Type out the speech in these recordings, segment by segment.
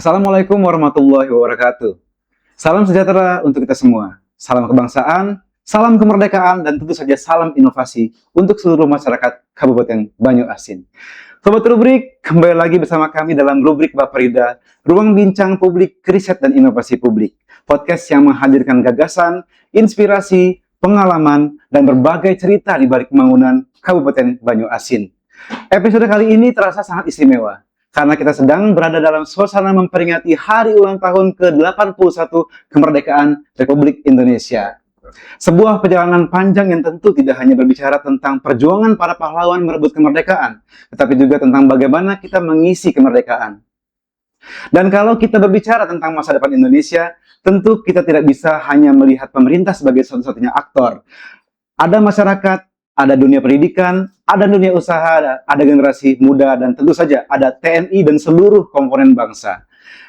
Assalamualaikum warahmatullahi wabarakatuh. Salam sejahtera untuk kita semua. Salam kebangsaan, salam kemerdekaan, dan tentu saja salam inovasi untuk seluruh masyarakat Kabupaten Banyu-Asin. Sobat Rubrik, kembali lagi bersama kami dalam rubrik Baperida, Ruang Bincang Publik, Riset dan Inovasi Publik. Podcast yang menghadirkan gagasan, inspirasi, pengalaman, dan berbagai cerita di balik pembangunan Kabupaten Banyu-Asin. Episode kali ini terasa sangat istimewa, karena kita sedang berada dalam suasana memperingati hari ulang tahun ke-81 kemerdekaan Republik Indonesia. Sebuah perjalanan panjang yang tentu tidak hanya berbicara tentang perjuangan para pahlawan merebut kemerdekaan, tetapi juga tentang bagaimana kita mengisi kemerdekaan. Dan kalau kita berbicara tentang masa depan Indonesia, tentu kita tidak bisa hanya melihat pemerintah sebagai satu-satunya aktor. Ada masyarakat, ada dunia pendidikan, ada dunia usaha, ada generasi muda, dan tentu saja ada TNI dan seluruh komponen bangsa.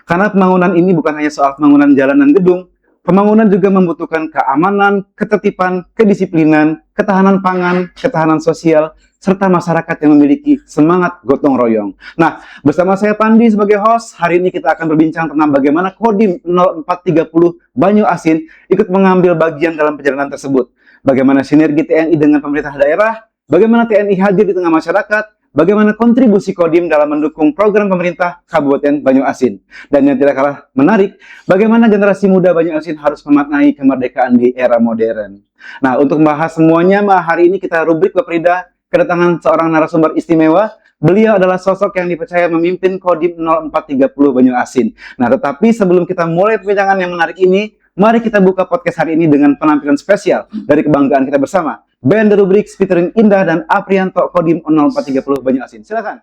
Karena pembangunan ini bukan hanya soal pembangunan jalan dan gedung, pembangunan juga membutuhkan keamanan, ketertiban, kedisiplinan, ketahanan pangan, ketahanan sosial, serta masyarakat yang memiliki semangat gotong royong. Nah, bersama saya Pandi sebagai host, hari ini kita akan berbincang tentang bagaimana Kodim 0430 Banyu-Asin ikut mengambil bagian dalam perjalanan tersebut. Bagaimana sinergi TNI dengan pemerintah daerah, bagaimana TNI hadir di tengah masyarakat, bagaimana kontribusi Kodim dalam mendukung program pemerintah Kabupaten Banyu-Asin. Dan yang tidak kalah menarik, bagaimana generasi muda Banyu-Asin harus memaknai kemerdekaan di era modern. Nah, untuk membahas semuanya, hari ini kita rubrik Baperida kedatangan seorang narasumber istimewa. Beliau adalah sosok yang dipercaya memimpin Kodim 0430 Banyu-Asin. Nah, tetapi sebelum kita mulai perbincangan yang menarik ini, mari kita buka podcast hari ini dengan penampilan spesial dari kebanggaan kita bersama. Band The Rubriks featuring Indah dan Aprianto Kodim 0430 Banyu-Asin. Silakan.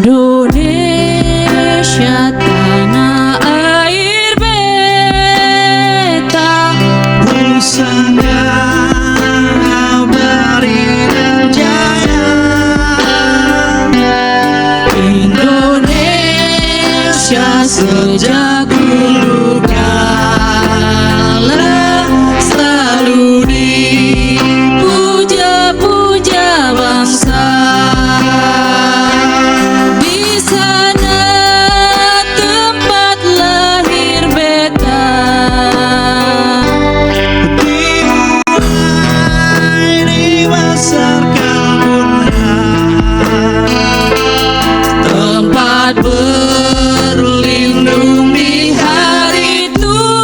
Indonesia tanah air beta, pusaka abadi dan jaya. Indonesia sejak dulu kala selalu dipuja-puja bangsa. Berlindung di hari tua.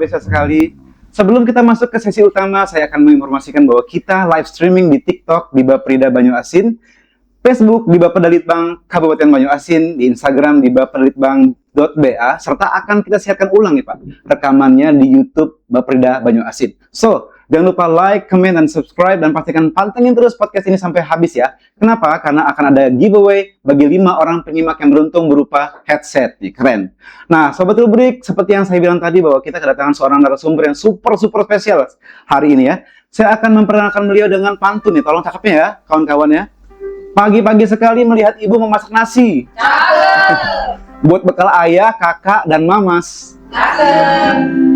biasa sekali. Sebelum kita masuk ke sesi utama, saya akan menginformasikan bahwa kita live streaming di TikTok di Baprida Banyu Asin, Facebook di Bapedalitbang Kabupaten Banyu Asin, di Instagram di bapedalitbang.ba, serta akan kita siarkan ulang nih Pak, rekamannya di YouTube Baprida Banyu Asin. So, jangan lupa like, comment, dan subscribe, dan pastikan pantengin terus podcast ini sampai habis ya. Kenapa? Karena akan ada giveaway bagi 5 orang penyimak yang beruntung berupa headset. Nih, keren. Nah, Sobat Rubrik, seperti yang saya bilang tadi bahwa kita kedatangan seorang narasumber yang super spesial hari ini ya. Saya akan memperkenalkan beliau dengan pantun nih, tolong cakepnya ya, kawan-kawan ya. Pagi-pagi sekali melihat ibu memasak nasi. Buat bekal ayah, kakak, dan mamas.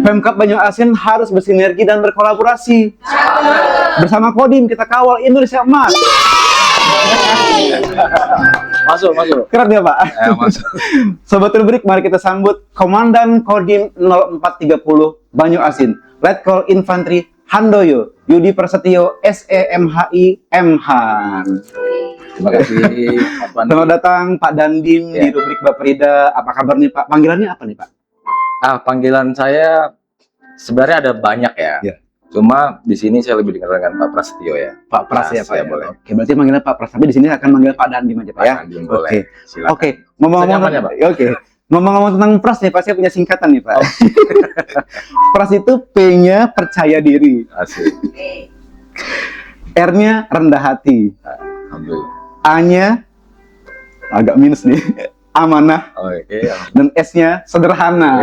Pemkab Banyu Asin harus bersinergi dan berkolaborasi. Bersama Kodim kita kawal Indonesia Emas. Masuk. Keren ya Pak? Masuk. Sobat Rubrik, mari kita sambut Komandan Kodim 0430 Banyu Asin, Letkol Infantri Handoyo Yudi Prasetyo SEMHI MHan. Terima kasih, Mas Pandi. Selamat datang Pak Dandim di Rubrik Baprida. Apa kabar nih Pak? Panggilannya apa nih Pak? Panggilan saya sebenarnya ada banyak ya. Ya. Cuma di sini saya lebih dikenal dengan Pak Prasetyo ya. Pak Pras ya Pak. Saya Ya? boleh. Oke, berarti manggilnya Pak Pras. Tapi di sini akan manggil Pak Dandim aja Pak Pak ya. Dandim boleh. Oke. Silakan. Oke, ngomong-ngomong Senyaman ya, Pak? Oke. Ngomong-ngomong tentang Pras nih Pak, saya punya singkatan nih Pak. Pras itu P-nya percaya diri, Asik. R-nya rendah hati, Alhamdulillah. A-nya agak minus nih, amanah, Oke. dan S-nya sederhana.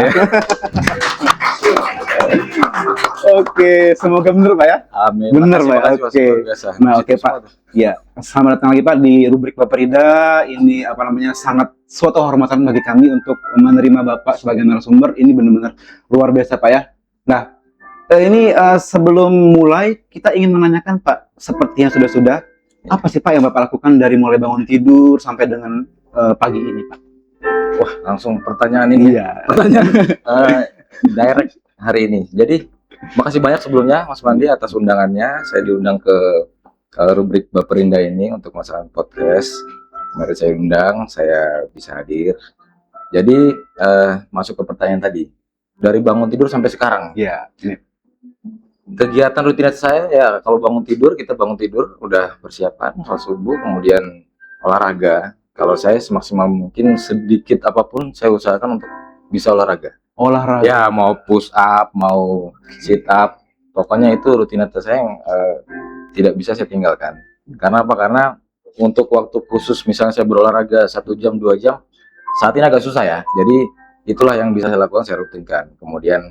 Oke, semoga benar Pak ya. Amin. Bener, Makasih, Pak. makasih, Mas. Oke. Luar biasa. Nah, Puji oke, semua Pak. tuh. Ya, selamat datang lagi Pak di Rubrik Baprida. Ini apa namanya, sangat suatu kehormatan bagi kami untuk menerima Bapak sebagai narasumber. Ini benar-benar luar biasa Pak ya. Nah, ini sebelum mulai kita ingin menanyakan Pak, seperti yang sudah apa sih Pak yang Bapak lakukan dari mulai bangun tidur sampai dengan pagi ini Pak? Wah, langsung pertanyaan ini. Iya. Pertanyaan direct hari ini. Jadi, makasih banyak sebelumnya Mas Pandi atas undangannya. Saya diundang ke Rubrik Baperinda ini untuk masalah podcast. Mari saya undang, saya bisa hadir. Jadi, masuk ke pertanyaan tadi. Dari bangun tidur sampai sekarang. Iya. Ini. Kegiatan rutinitas saya ya kalau bangun tidur, kita bangun tidur udah persiapan sholat subuh, kemudian olahraga. Kalau saya semaksimal mungkin sedikit apapun saya usahakan untuk bisa olahraga. Olahraga. Ya mau push up, mau sit up, pokoknya itu rutinitas saya yang tidak bisa saya tinggalkan. Karena apa? Karena untuk waktu khusus misalnya saya berolahraga 1 jam 2 jam saat ini agak susah ya. Jadi itulah yang bisa saya lakukan, saya rutinkan. Kemudian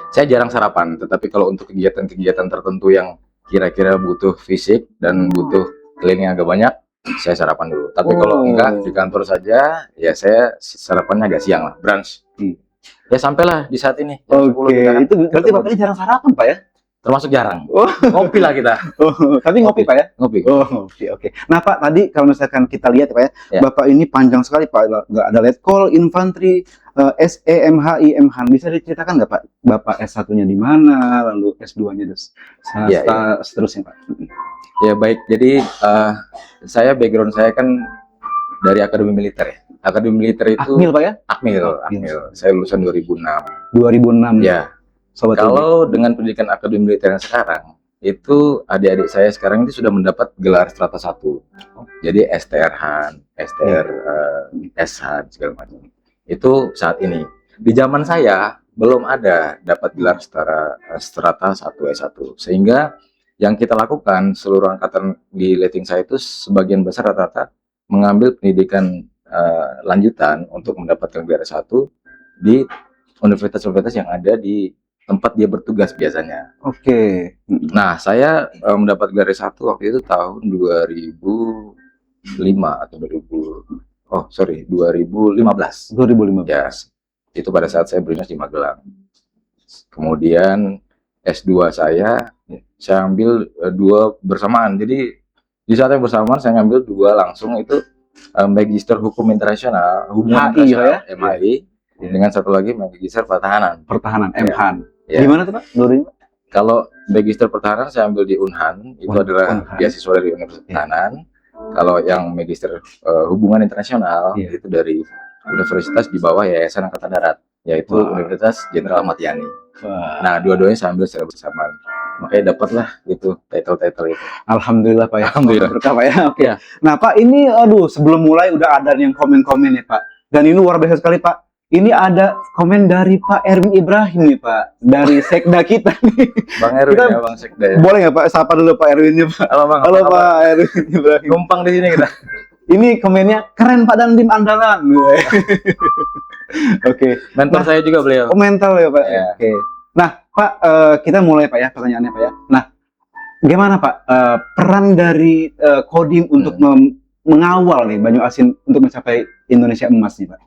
saya jarang sarapan, tetapi kalau untuk kegiatan-kegiatan tertentu yang kira-kira butuh fisik dan butuh cleaning agak banyak, saya sarapan dulu. Tapi kalau enggak di kantor saja, ya saya sarapannya agak siang lah, brunch. Ya sampailah di saat ini. jam 10 Oke, kita kan itu berarti ketemu. Bapak ini jarang sarapan Pak ya? Termasuk jarang. Oh. Ngopi lah kita. Oh, tapi ngopi Pak ya? Ngopi. Oh, oke. Nah Pak, tadi kalau misalkan kita lihat Pak ya, Ya. Bapak ini panjang sekali Pak. Nggak ada Letkol, Infantri, SEMHI, MHan. Bisa diceritakan nggak Pak, Bapak S1-nya di mana, lalu S2-nya Ya, seterusnya Pak? Ya baik, jadi saya background saya kan dari Akademi Militer ya. Akademi Militer itu Akmil Pak ya? Akmil. Saya lulusan 2006. 2006. Ya. Sobat Rubrik. Kalau dengan pendidikan Akademi Militer yang sekarang, itu adik-adik saya sekarang itu sudah mendapat gelar strata 1. Jadi STR Han, STR SH segala macam. Itu saat ini. Di zaman saya belum ada dapat gelar strata 1 S1. Sehingga yang kita lakukan seluruh angkatan di letting saya itu sebagian besar rata-rata mengambil pendidikan lanjutan untuk mendapatkan gelar S1 di universitas-universitas yang ada di tempat dia bertugas biasanya. Oke. Nah, saya mendapat gelar S1 waktu itu tahun 2005 atau 2015. 2015. Ya, itu pada saat saya berdinas di Magelang. Kemudian S2 saya ambil 2 bersamaan. Jadi di saat yang bersamaan saya ngambil 2 langsung itu Magister Hukum Internasional, Hubungan HI, Internasional, ya? MHI, dengan satu lagi Magister Pertahanan. Pertahanan, Ya. MHan. Ya. Gimana tuh Pak? 2005? Kalau Magister Pertahanan saya ambil di Unhan, itu adalah Unhan. beasiswa dari Universitas Pertahanan. Kalau yang Magister Hubungan Internasional itu dari universitas di bawah Yayasan Angkatan Darat, yaitu Wah. Universitas Jenderal Ahmad Yani. Wah. Nah, dua-duanya saya ambil secara bersamaan. Makanya dapatlah gitu title-title itu. Alhamdulillah Pak ya. Alhamdulillah. Berkah Pak ya. Oke. Ya. Nah Pak, ini aduh sebelum mulai udah ada yang komen-komen ya Pak. Dan ini luar biasa sekali Pak. Ini ada komen dari Pak Erwin Ibrahim nih Pak, dari sekda kita nih. Bang Erwin Kita- ya, Bang Sekda ya. Boleh nggak Pak? Sapa dulu Pak Erwin ya Pak. Halo Bang. Halo apa kabar? Pak Erwin Ibrahim. Numpang di sini kita. Ini komennya keren Pak Dandim andalan. Oke. Mentor saya juga beliau. Komentar ya Pak. Ya. Oke. Nah Pak, kita mulai Pak ya pertanyaannya Pak ya. Nah, gimana Pak peran dari Kodim untuk mengawal nih Banyu Asin untuk mencapai Indonesia Emas nih Pak?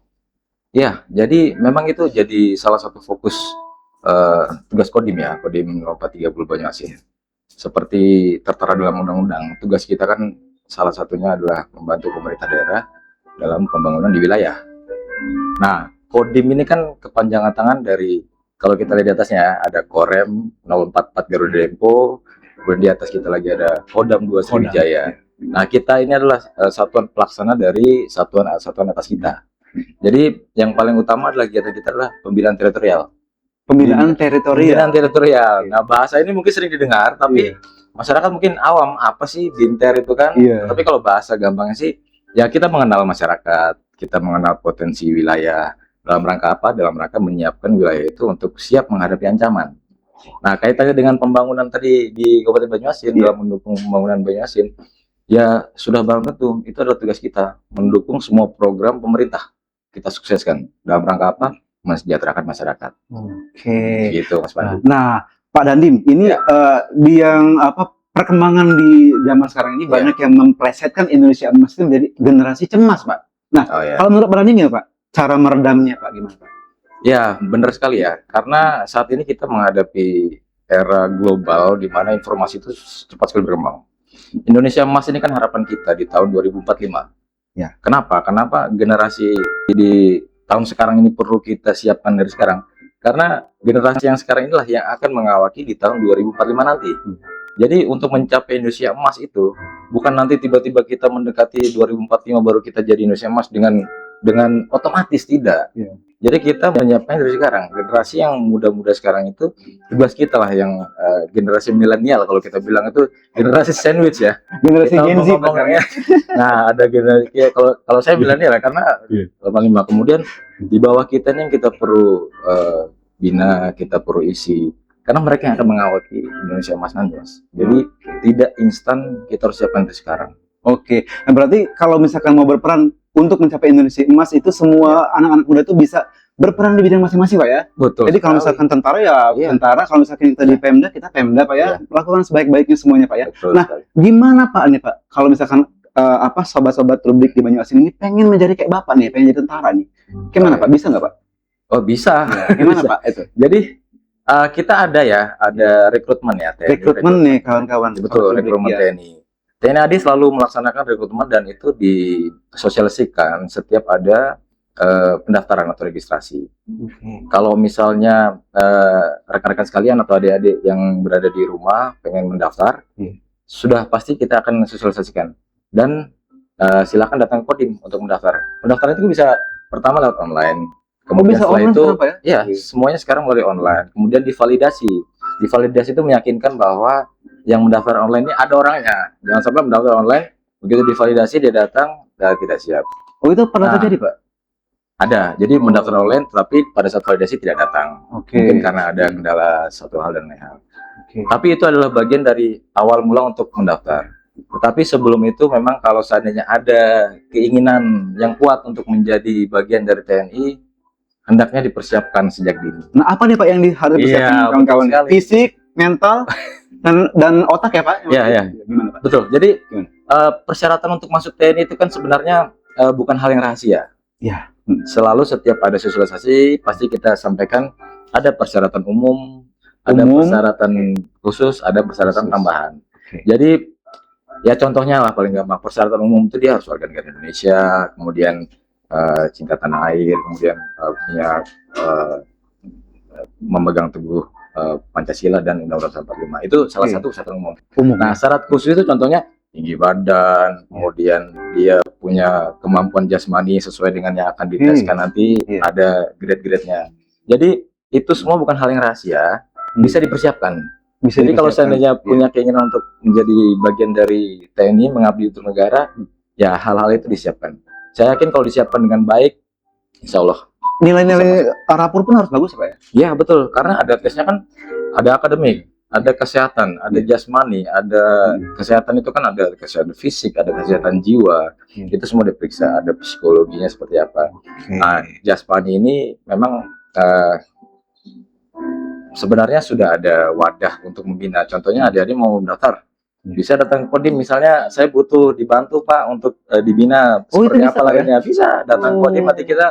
Ya, jadi memang itu jadi salah satu fokus tugas Kodim ya, Kodim 0430 Banyu Asin. Seperti tertera dalam undang-undang, tugas kita kan salah satunya adalah membantu pemerintah daerah dalam pembangunan di wilayah. Nah, Kodim ini kan kepanjangan tangan dari, kalau kita lihat di atasnya ada Korem 044 Garuda Dempo, kemudian di atas kita lagi ada Kodam 2 Sriwijaya. Nah, kita ini adalah satuan pelaksana dari satuan atas kita. Jadi yang paling utama adalah kegiatan kita adalah pembinaan teritorial. Pembinaan teritorial. Pembinaan teritorial. Nah, bahasa ini mungkin sering didengar, tapi masyarakat mungkin awam, apa sih binter itu kan? Iya. Tapi kalau bahasa gampangnya sih, ya kita mengenal masyarakat, kita mengenal potensi wilayah, dalam rangka apa? Dalam rangka menyiapkan wilayah itu untuk siap menghadapi ancaman. Nah, kaitannya dengan pembangunan tadi di Kabupaten Banyuasin, dalam mendukung pembangunan Banyuasin, ya sudah barang tentu, itu adalah tugas kita, mendukung semua program pemerintah. Kita sukseskan dalam rangka apa? Mensejahterakan masyarakat. Oke. Gitu, Mas Pandu. Nah, Pak Dandim, ini di yang apa perkembangan di zaman sekarang ini banyak yang memplesetkan Indonesia Emas itu menjadi generasi cemas, Pak. Nah, Oh, ya. kalau menurut Pak Dandim ya, Pak, cara meredamnya, Pak, gimana, Pak? Ya, benar sekali ya. Karena saat ini kita menghadapi era global di mana informasi itu cepat sekali berkembang. Indonesia Emas ini kan harapan kita di tahun 2045. Ya. Kenapa? Kenapa generasi di tahun sekarang ini perlu kita siapkan dari sekarang? Karena generasi yang sekarang inilah yang akan mengawaki di tahun 2045 nanti. Jadi untuk mencapai Indonesia Emas itu bukan nanti tiba-tiba kita mendekati 2045 baru kita jadi Indonesia Emas dengan otomatis, tidak. Ya. Jadi kita menyiapkan dari sekarang. Generasi yang muda-muda sekarang itu tugas kita lah yang generasi milenial, kalau kita bilang itu generasi sandwich ya. Generasi Kita Gen Z, Pak. ngomongnya. Nah, ada generasi ya, kalau saya milenial ya, karena 85. Kemudian di bawah kita nih yang kita perlu bina, kita perlu isi. Karena mereka yang akan mengawaki Indonesia Emas nanti, Mas. Jadi tidak instan, kita harus siapkan dari sekarang. Oke. Nah, berarti kalau misalkan mau berperan untuk mencapai Indonesia Emas itu semua anak-anak muda itu bisa berperan di bidang masing-masing, Pak ya. Betul. Jadi kalau sekali. misalkan tentara ya Iya. tentara, kalau misalkan kita di Pemda, kita Pemda, Pak ya. Iya. Lakukan sebaik-baiknya semuanya, Pak ya. Betul Nah, sekali. gimana Pak nih Pak? Kalau misalkan sobat-sobat Rubrik di Banyu Asin ini pengen menjadi kayak Bapak nih, pengen jadi tentara nih. Gimana Pak? Bisa nggak Pak? Oh, bisa. Gimana Bisa. Pak itu? Jadi kita ada rekrutmen ya, TNI. Rekrutmen nih kawan-kawan. Betul, Sobat Rubrik, rekrutmen ya. TNI. TNI AD selalu melaksanakan rekrutmen dan itu disosialisasikan setiap ada pendaftaran atau registrasi. Oke. Kalau misalnya rekan-rekan sekalian atau adik-adik yang berada di rumah pengen mendaftar, sudah pasti kita akan sosialisasikan. Dan silakan datang ke Kodim untuk mendaftar. Pendaftaran itu bisa pertama lewat online. Kemudian bisa setelah online itu, sekarang, Pak ya? ya semuanya sekarang melalui online. Kemudian divalidasi. Divalidasi itu meyakinkan bahwa yang mendaftar online ini ada orangnya. Jangan sampai mendaftar online, begitu divalidasi dia datang, tidak siap. Oh itu pernah Nah. terjadi Pak? Ada, jadi mendaftar online, tetapi pada saat validasi tidak datang. Oke. Mungkin karena ada kendala satu hal dan lain hal. Oke. Tapi itu adalah bagian dari awal mula untuk mendaftar. Tetapi sebelum itu memang kalau seandainya ada keinginan yang kuat untuk menjadi bagian dari TNI, hendaknya dipersiapkan sejak dini. Nah apa nih Pak yang harus Iya, dipersiapkan betul kawan-kawan? sekali. Fisik, mental, dan otak ya Pak? Iya, iya. Gimana Pak? Betul. Jadi Gimana? persyaratan untuk masuk TNI itu kan sebenarnya bukan hal yang rahasia. Ya. Selalu setiap ada sosialisasi pasti kita sampaikan ada persyaratan umum, ada Umum. persyaratan khusus, ada persyaratan Khusus. tambahan. Oke. Jadi ya contohnya lah paling gampang, persyaratan umum itu dia harus warga negara Indonesia, kemudian cinta tanah air, kemudian punya memegang teguh Pancasila dan Undang-Undang 45. Itu salah Oke. satu persyaratan umum. Umum. Nah, syarat khusus itu contohnya tinggi badan, kemudian dia punya kemampuan jasmani sesuai dengan yang akan diteskan nanti, Iya. ada grade-grade-nya. Jadi itu semua bukan hal yang rahasia, bisa dipersiapkan. Bisa Jadi kalau dipersiapkan. seandainya Iya. punya keinginan untuk menjadi bagian dari TNI, mengabdi untuk negara, ya hal-hal itu disiapkan. Saya yakin kalau disiapkan dengan baik, insya Allah. Nilai-nilai rapor pun harus bagus ya Pak ya? Ya betul, karena ada tesnya kan, ada akademik, ada kesehatan, ada jasmani, ada kesehatan itu kan ada kesehatan fisik, ada kesehatan jiwa, itu semua diperiksa, ada psikologinya seperti apa. Nah, jasmani ini memang sebenarnya sudah ada wadah untuk membina. Contohnya adik-adik mau daftar, bisa datang ke Kodim, misalnya saya butuh dibantu Pak untuk dibina Oh, itu seperti bisa, apa Pak, ya? lainnya, bisa datang ke Kodim, Oh. nanti kita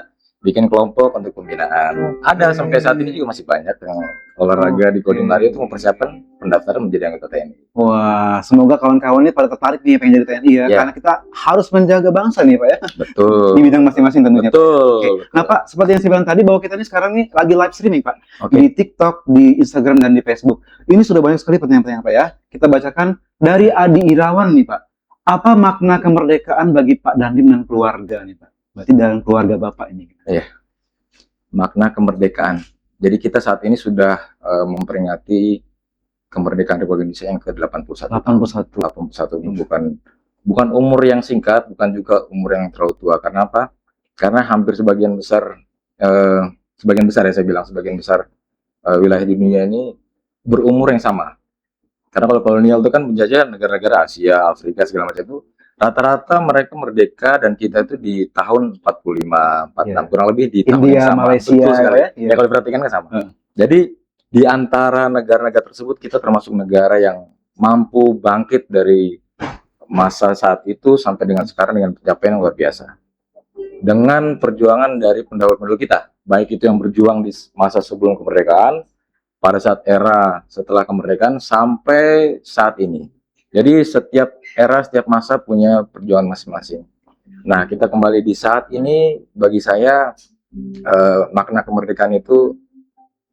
bikin kelompok untuk pembinaan. Ada sampai saat ini juga masih banyak yang olahraga di Kodim Lari itu mempersiapkan pendaftaran menjadi anggota TNI. Wah, semoga kawan-kawan ini pada tertarik nih pengen jadi TNI ya, Ya. karena kita harus menjaga bangsa nih Pak ya, Betul. di bidang masing-masing tentunya. Betul. Oke. Nah Pak, seperti yang saya bilang tadi bahwa kita ini sekarang nih lagi live streaming Pak, Oke. di TikTok, di Instagram dan di Facebook. Ini sudah banyak sekali pertanyaan-pertanyaan Pak ya. Kita bacakan dari Adi Irawan nih Pak. Apa makna kemerdekaan bagi Pak Dandim dan keluarga nih Pak? Berarti dalam keluarga Bapak ini. Makna kemerdekaan. Jadi kita saat ini sudah memperingati kemerdekaan Republik Indonesia yang ke-81. 81. 81 ini bukan umur yang singkat, bukan juga umur yang terlalu tua. Karena apa? Karena hampir sebagian besar ya saya bilang sebagian besar wilayah di dunia ini berumur yang sama. Karena kalau kolonial itu kan menjajah negara-negara Asia, Afrika segala macam itu rata-rata mereka merdeka dan kita itu di tahun 45, 46 kurang lebih di tahun India, yang sama. Malaysia, Betul sekali. ya? Ya kalau diperhatikan kan sama. Hmm. Jadi di antara negara-negara tersebut kita termasuk negara yang mampu bangkit dari masa saat itu sampai dengan sekarang dengan pencapaian yang luar biasa. Dengan perjuangan dari pendahulu-pendahulu kita, baik itu yang berjuang di masa sebelum kemerdekaan, pada saat era setelah kemerdekaan sampai saat ini. Jadi setiap era, setiap masa punya perjuangan masing-masing. Nah, kita kembali di saat ini, bagi saya makna kemerdekaan itu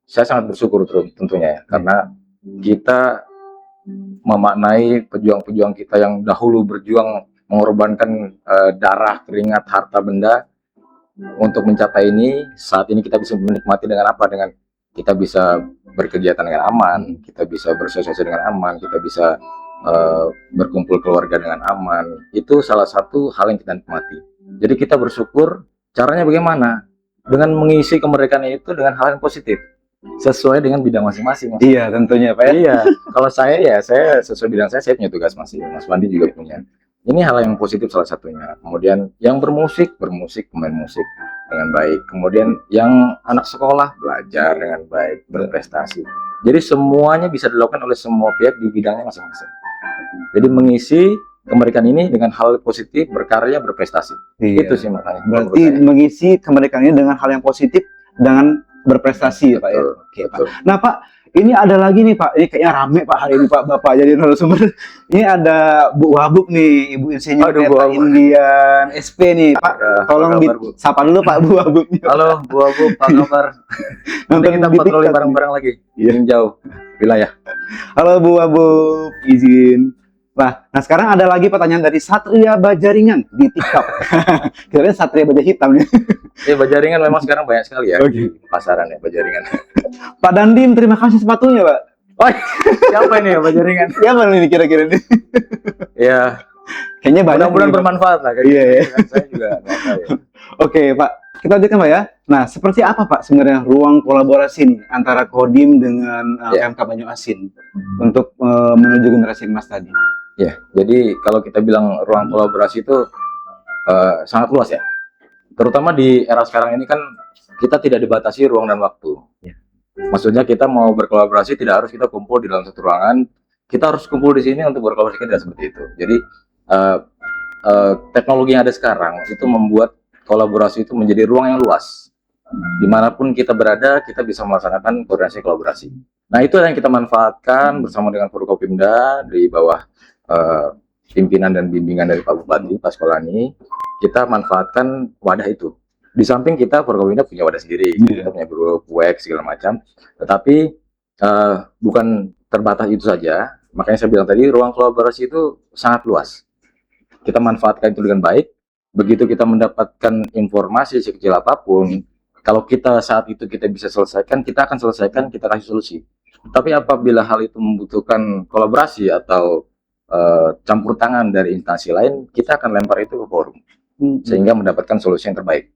saya sangat bersyukur tentunya ya, karena kita memaknai pejuang-pejuang kita yang dahulu berjuang mengorbankan darah, keringat, harta benda untuk mencapai ini. Saat ini kita bisa menikmati dengan apa? Dengan kita bisa berkegiatan dengan aman, kita bisa bersosialisasi dengan aman, kita bisa berkumpul keluarga dengan aman. Itu salah satu hal yang kita nikmati. Jadi kita bersyukur. Caranya bagaimana? Dengan mengisi kemerdekaan itu dengan hal yang positif, sesuai dengan bidang masing-masing. Iya, tentunya Pak ya. Iya, kalau saya ya saya sesuai bidang saya punya tugas masih. Mas Wandi juga punya. Ini hal yang positif salah satunya. Kemudian yang bermusik, pemain musik dengan baik. Kemudian yang anak sekolah belajar dengan baik, berprestasi. Jadi semuanya bisa dilakukan oleh semua pihak di bidangnya masing-masing. Jadi mengisi kemerdekaan ini dengan hal positif, berkarya, berprestasi. Iya. Itu sih makanya. Berarti mengisi kemerdekaan ini dengan hal yang positif, dengan berprestasi ya Pak ya. Betul, Oke Pak. betul. Nah Pak, ini ada lagi nih Pak, ini kayaknya rame Pak hari ini Pak, Bapak jadi narasumber. Ini ada Bu Wabub nih, Ibu Insinyur Aduh, Bu Neta Wabub. Indian SP nih Pak. Ya, Tolong apa kabar, Bu? sapa dulu Pak Bu Wabub. Halo, Bu Abu, apa kabar? Nanti Nonton kita di patroli TikTok. bareng-bareng lagi. Iya. Yang jauh wilayah. Halo Bu Wabub, izin. Nah sekarang ada lagi pertanyaan dari Satria Bajaringan di TikTok. Kira-kira Satria Baja Hitam nih. Ya, Bajaringan memang sekarang banyak sekali ya Oke. di pasaran ya Bajaringan. Pak Dandim, terima kasih sepatunya Pak. Oh, siapa ini ya Bajaringan? Siapa nih kira-kira nih? Ya, Kayaknya banyak. mudah-mudahan nih, Pak. bermanfaat lah. Kayak Iya, gitu. iya. Saya juga nggak tahu ya. Oke Pak, kita lanjutkan Pak ya. Nah, seperti apa Pak sebenarnya ruang kolaborasi nih antara Kodim dengan Ya. PMK Banyuasin untuk menuju generasi emas tadi? Ya, jadi kalau kita bilang ruang kolaborasi itu sangat luas ya. Terutama di era sekarang ini kan kita tidak dibatasi ruang dan waktu. Ya. Maksudnya kita mau berkolaborasi tidak harus kita kumpul di dalam satu ruangan. Kita harus kumpul di sini untuk berkolaborasi, tidak seperti itu. Jadi teknologi yang ada sekarang itu membuat kolaborasi itu menjadi ruang yang luas. Dimanapun kita berada, kita bisa melaksanakan koordinasi kolaborasi. Nah, itu yang kita manfaatkan bersama dengan Forkopimda di bawah pimpinan dan bimbingan dari Pak Bupati, Pak Sekolani. Kita manfaatkan wadah itu. Di samping kita Forkopimda punya wadah sendiri, kita punya grup, WEX segala macam. Tetapi bukan terbatas itu saja. Makanya saya bilang tadi ruang kolaborasi itu sangat luas. Kita manfaatkan itu dengan baik. Begitu kita mendapatkan informasi sekecil apapun, kalau kita saat itu kita bisa selesaikan, kita akan selesaikan, kita kasih solusi. Tapi apabila hal itu membutuhkan kolaborasi atau campur tangan dari instansi lain, kita akan lempar itu ke forum sehingga mendapatkan solusi yang terbaik.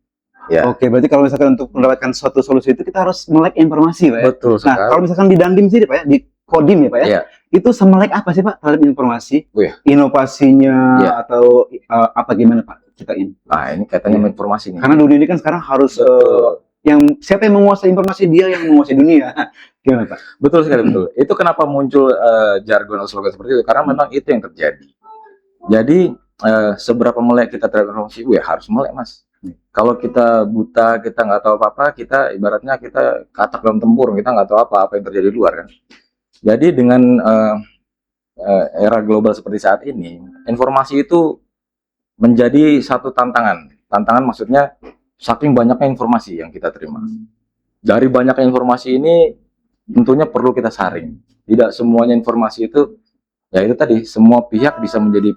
Ya. Oke, berarti kalau misalkan untuk mendapatkan suatu solusi itu kita harus melek informasi, Pak ya? Betul Nah, sekali. kalau misalkan di Dandim sendiri, Pak ya, di Kodim ya, Pak ya, Iya. itu semelek apa sih, Pak, terhadap informasi? Oh, iya. Inovasinya Iya. atau apa gimana, Pak? Ceritain. Nah, ini kaitannya Iya. sama informasi nih. Karena dunia ini kan sekarang harus Betul. yang siapa yang menguasai informasi, dia yang menguasai dunia. Gimana, Pak? Betul sekali, betul. Itu kenapa muncul jargon atau slogan seperti itu, karena memang itu yang terjadi. Jadi seberapa melek kita terhadap informasi, harus melek, Mas. Kalau kita buta, kita nggak tahu apa-apa, kita ibaratnya kita katak dalam tempurung, kita nggak tahu apa yang terjadi di luar kan. Jadi dengan era global seperti saat ini, informasi itu menjadi satu tantangan. Tantangan maksudnya saking banyaknya informasi yang kita terima. Dari banyaknya informasi ini tentunya perlu kita saring. Tidak semuanya informasi itu, ya itu tadi, semua pihak bisa menjadi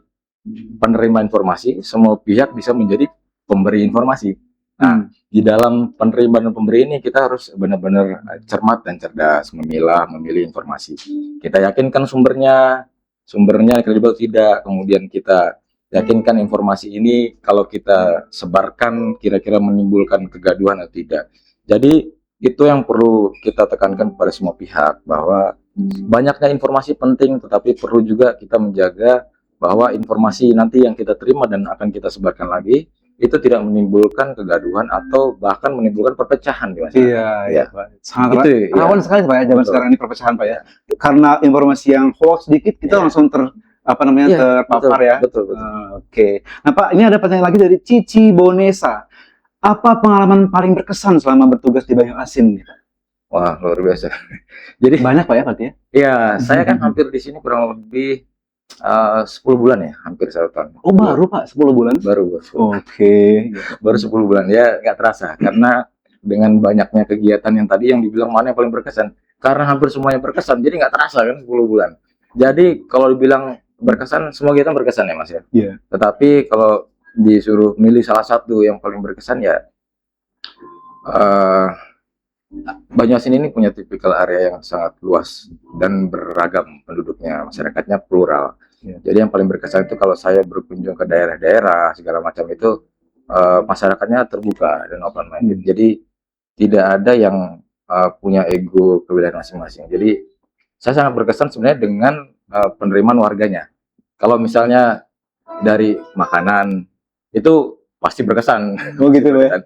penerima informasi, semua pihak bisa menjadi pemberi informasi. Nah, di dalam penerima dan pemberi ini kita harus benar-benar cermat dan cerdas, memilih informasi. Kita yakinkan sumbernya kredibel tidak, kemudian kita yakinkan informasi ini kalau kita sebarkan kira-kira menimbulkan kegaduhan atau tidak. Jadi itu yang perlu kita tekankan kepada semua pihak, bahwa banyaknya informasi penting, tetapi perlu juga kita menjaga bahwa informasi nanti yang kita terima dan akan kita sebarkan lagi itu tidak menimbulkan kegaduhan atau bahkan menimbulkan perpecahan di masyarakat. Iya, Ya. Pak. Sangat Itu, ya. rawan sekali, Pak ya, zaman Betul. sekarang ini perpecahan, Pak ya. Karena informasi yang hoax sedikit, kita Iya. langsung terpapar ya. Betul. Oke. Nah, Pak, ini ada pertanyaan lagi dari Cici Bonesa. Apa pengalaman paling berkesan selama bertugas di Banyu Asin nih, Pak? Wah, luar biasa. Jadi Banyak, Pak ya, berarti ya? ya, saya kan hampir di sini kurang lebih 10 bulan ya, hampir 1 tahun. Oh, baru, Pak, 10 bulan? Baru 10 Oke. baru 10 bulan ya, nggak terasa karena dengan banyaknya kegiatan yang tadi yang dibilang mana yang paling berkesan, karena hampir semuanya berkesan jadi nggak terasa kan 10 bulan. Jadi kalau dibilang berkesan, semua kegiatan berkesan ya Mas ya. Iya. Tetapi kalau disuruh milih salah satu yang paling berkesan ya, Banyuasin ini punya tipikal area yang sangat luas dan beragam penduduknya, masyarakatnya plural. Ya. Jadi yang paling berkesan itu kalau saya berkunjung ke daerah-daerah segala macam itu, masyarakatnya terbuka dan open minded. Jadi tidak ada yang punya ego ke wilayah masing-masing. Jadi saya sangat berkesan sebenarnya dengan penerimaan warganya. Kalau misalnya dari makanan itu pasti berkesan. Oh gitu ya.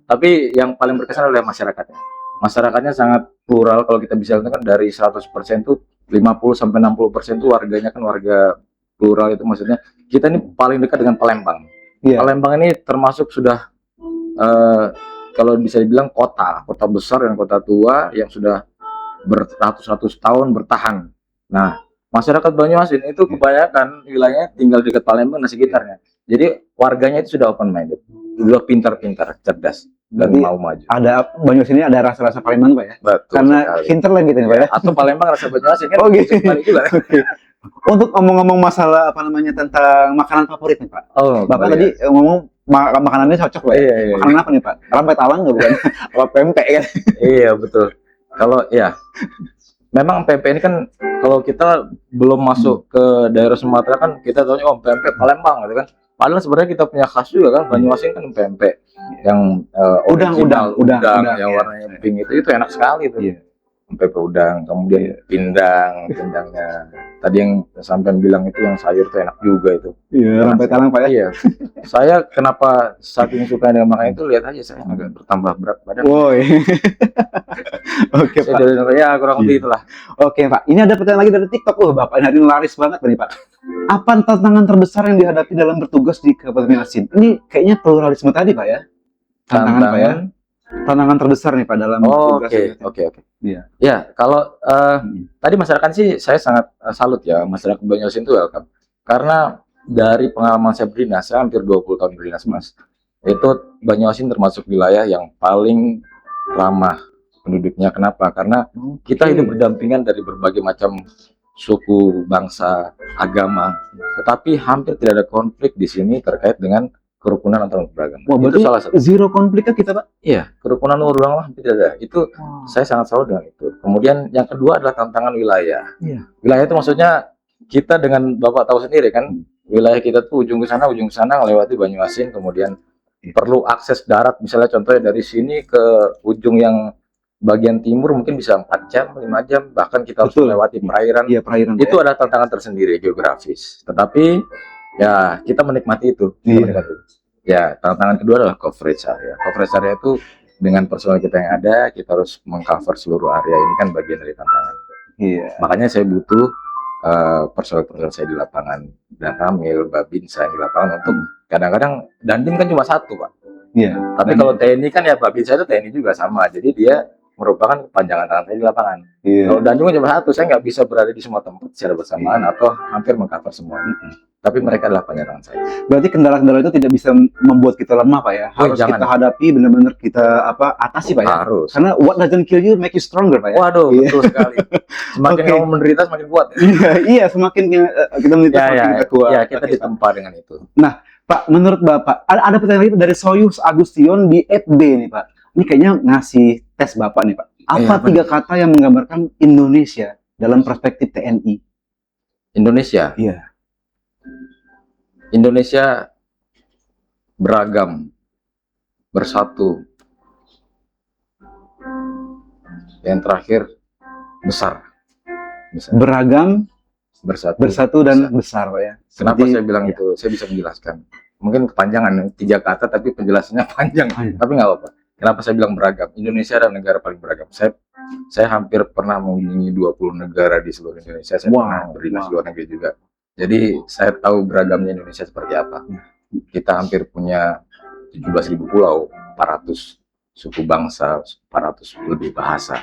Tapi yang paling berkesan adalah masyarakatnya. Masyarakatnya sangat plural. Kalau kita bisa lihat kan dari 100% tuh 50-60% tuh warganya kan warga plural. Itu maksudnya kita ini paling dekat dengan Palembang. Iya. Palembang ini termasuk sudah kalau bisa dibilang kota besar dan kota tua yang sudah beratus-ratus tahun bertahan. Nah, masyarakat Banyuasin itu kebanyakan wilayahnya tinggal dekat Palembang dan sekitarnya. Jadi warganya itu sudah open minded, sudah pintar-pintar, cerdas dan Jadi, mau maju. Ada Banyuasin ini ada rasa-rasa Palembang, Pak ya? Betul Karena sekali. hinterland gitu nih, Pak ya? Atau Palembang rasa Banyuasin kan? Oh, gitu. Balik juga, kan? Oke. Untuk ngomong-ngomong masalah apa namanya tentang makanan favorit nih, Pak. Oh, Bapak kembali tadi ya. ngomong makanannya cocok, Pak. Ya? Iya. Makanan apa nih, Pak? Rampai talang nggak bukan? Apa pempek kan? Iya betul. Kalau ya, memang pempek ini kan kalau kita belum masuk ke daerah Sumatera kan kita tahunya pempek Palembang gitu kan. Padahal sebenarnya kita punya khas juga kan, Banyuasin kan pempek yang original, udang yang iya. warnanya pink itu enak sekali tuh. Iya. Pempek udang, kemudian pindangnya. Tadi yang sampean bilang itu yang sayur tuh enak juga itu. Iya, rampai talang, Pak ya? Iya. Saya kenapa saking suka dengan makan itu, lihat aja saya agak bertambah berat badan. Woi. Oke, Saya Pak. ya kurang lebih itulah. Oke, Pak. Ini ada pertanyaan lagi dari TikTok. Bapak ini hari ini laris banget nih, Pak. Apa tantangan terbesar yang dihadapi dalam bertugas di Kabupaten Asin? Ini kayaknya pluralisme tadi, Pak ya? Tantangan, Pak ya? Tantangan terbesar nih, Pak, dalam bertugas. Oke. Iya. Ya, kalau tadi masyarakat sih saya sangat salut ya, masyarakat Banyuasin itu welcome. Karena dari pengalaman saya berdinas, saya hampir 20 tahun berdinas, Mas. Itu Banyuasin termasuk wilayah yang paling ramah penduduknya. Kenapa? Karena kita hidup berdampingan dari berbagai macam suku, bangsa, agama. Tetapi hampir tidak ada konflik di sini terkait dengan kerukunan antar beragama. Wah, Itu berarti salah satu. zero konflik kan kita, Pak? Iya, kerukunan antar beragama tidak ada. Itu saya sangat salut dengan itu. Kemudian yang kedua adalah tantangan wilayah. Iya. Wilayah itu maksudnya kita dengan Bapak tahu sendiri kan, wilayah kita tuh ujung ke sana melewati Banyuasin, kemudian perlu akses darat, misalnya contohnya dari sini ke ujung yang bagian timur mungkin bisa 4 jam, 5 jam, bahkan kita harus Betul. melewati perairan. Iya, perairan. Itu ada tantangan tersendiri geografis. Tetapi ya kita menikmati itu. Kita Iya. menikmati itu. Ya, tantangan kedua adalah coverage area. Coverage area itu dengan personal kita yang ada, kita harus mengcover seluruh area. Ini kan bagian dari tantangan. Iya. Makanya saya butuh personel saya di lapangan, dan Ramil, Babinsa di lapangan untuk kadang-kadang Dandim kan cuma satu, Pak. Iya. Tapi kalau TNI kan ya Babinsa itu TNI juga sama. Jadi dia merupakan kepanjangan tangan saya di lapangan. Iya. Kalau Dandim kan cuma satu, saya nggak bisa berada di semua tempat secara bersamaan atau hampir mengcover semua. Tapi mereka adalah panjangan saya. Berarti kendala-kendala itu tidak bisa membuat kita lemah, Pak ya. Oh, Harus jangan. kita hadapi, benar-benar kita atasi, Pak ya. Harus. Karena what doesn't kill you make you stronger, Pak ya. Waduh, Iya. betul sekali. Semakin Oke. kamu menderita, semakin kuat. Iya, iya, semakin kita menderita, semakin kita kuat. Ya, kita ditempa dengan itu. Pak, menurut Bapak, ada pertanyaan lagi dari Soyuz Agustion di FB nih, Pak. Ini kayaknya ngasih tes Bapak nih, Pak. Apa Iya, 3 kata yang menggambarkan Indonesia dalam perspektif TNI? Indonesia. Iya. Indonesia beragam, bersatu. Yang terakhir besar. Beragam, Bersatu. bersatu, dan besar, Pak ya. Kenapa Seperti- saya bilang iya. itu? Saya bisa menjelaskan. Mungkin kepanjangan 3 kata, tapi penjelasannya panjang. Panjang. Tapi nggak apa-apa. Kenapa saya bilang beragam? Indonesia adalah negara paling beragam. Saya hampir pernah mengunjungi 20 negara di seluruh Indonesia. Saya Wow, pernah berdinas wow. di luar negeri juga. Jadi saya tahu beragamnya Indonesia seperti apa. Kita hampir punya 17.000 pulau, 400 suku bangsa, 400 lebih bahasa.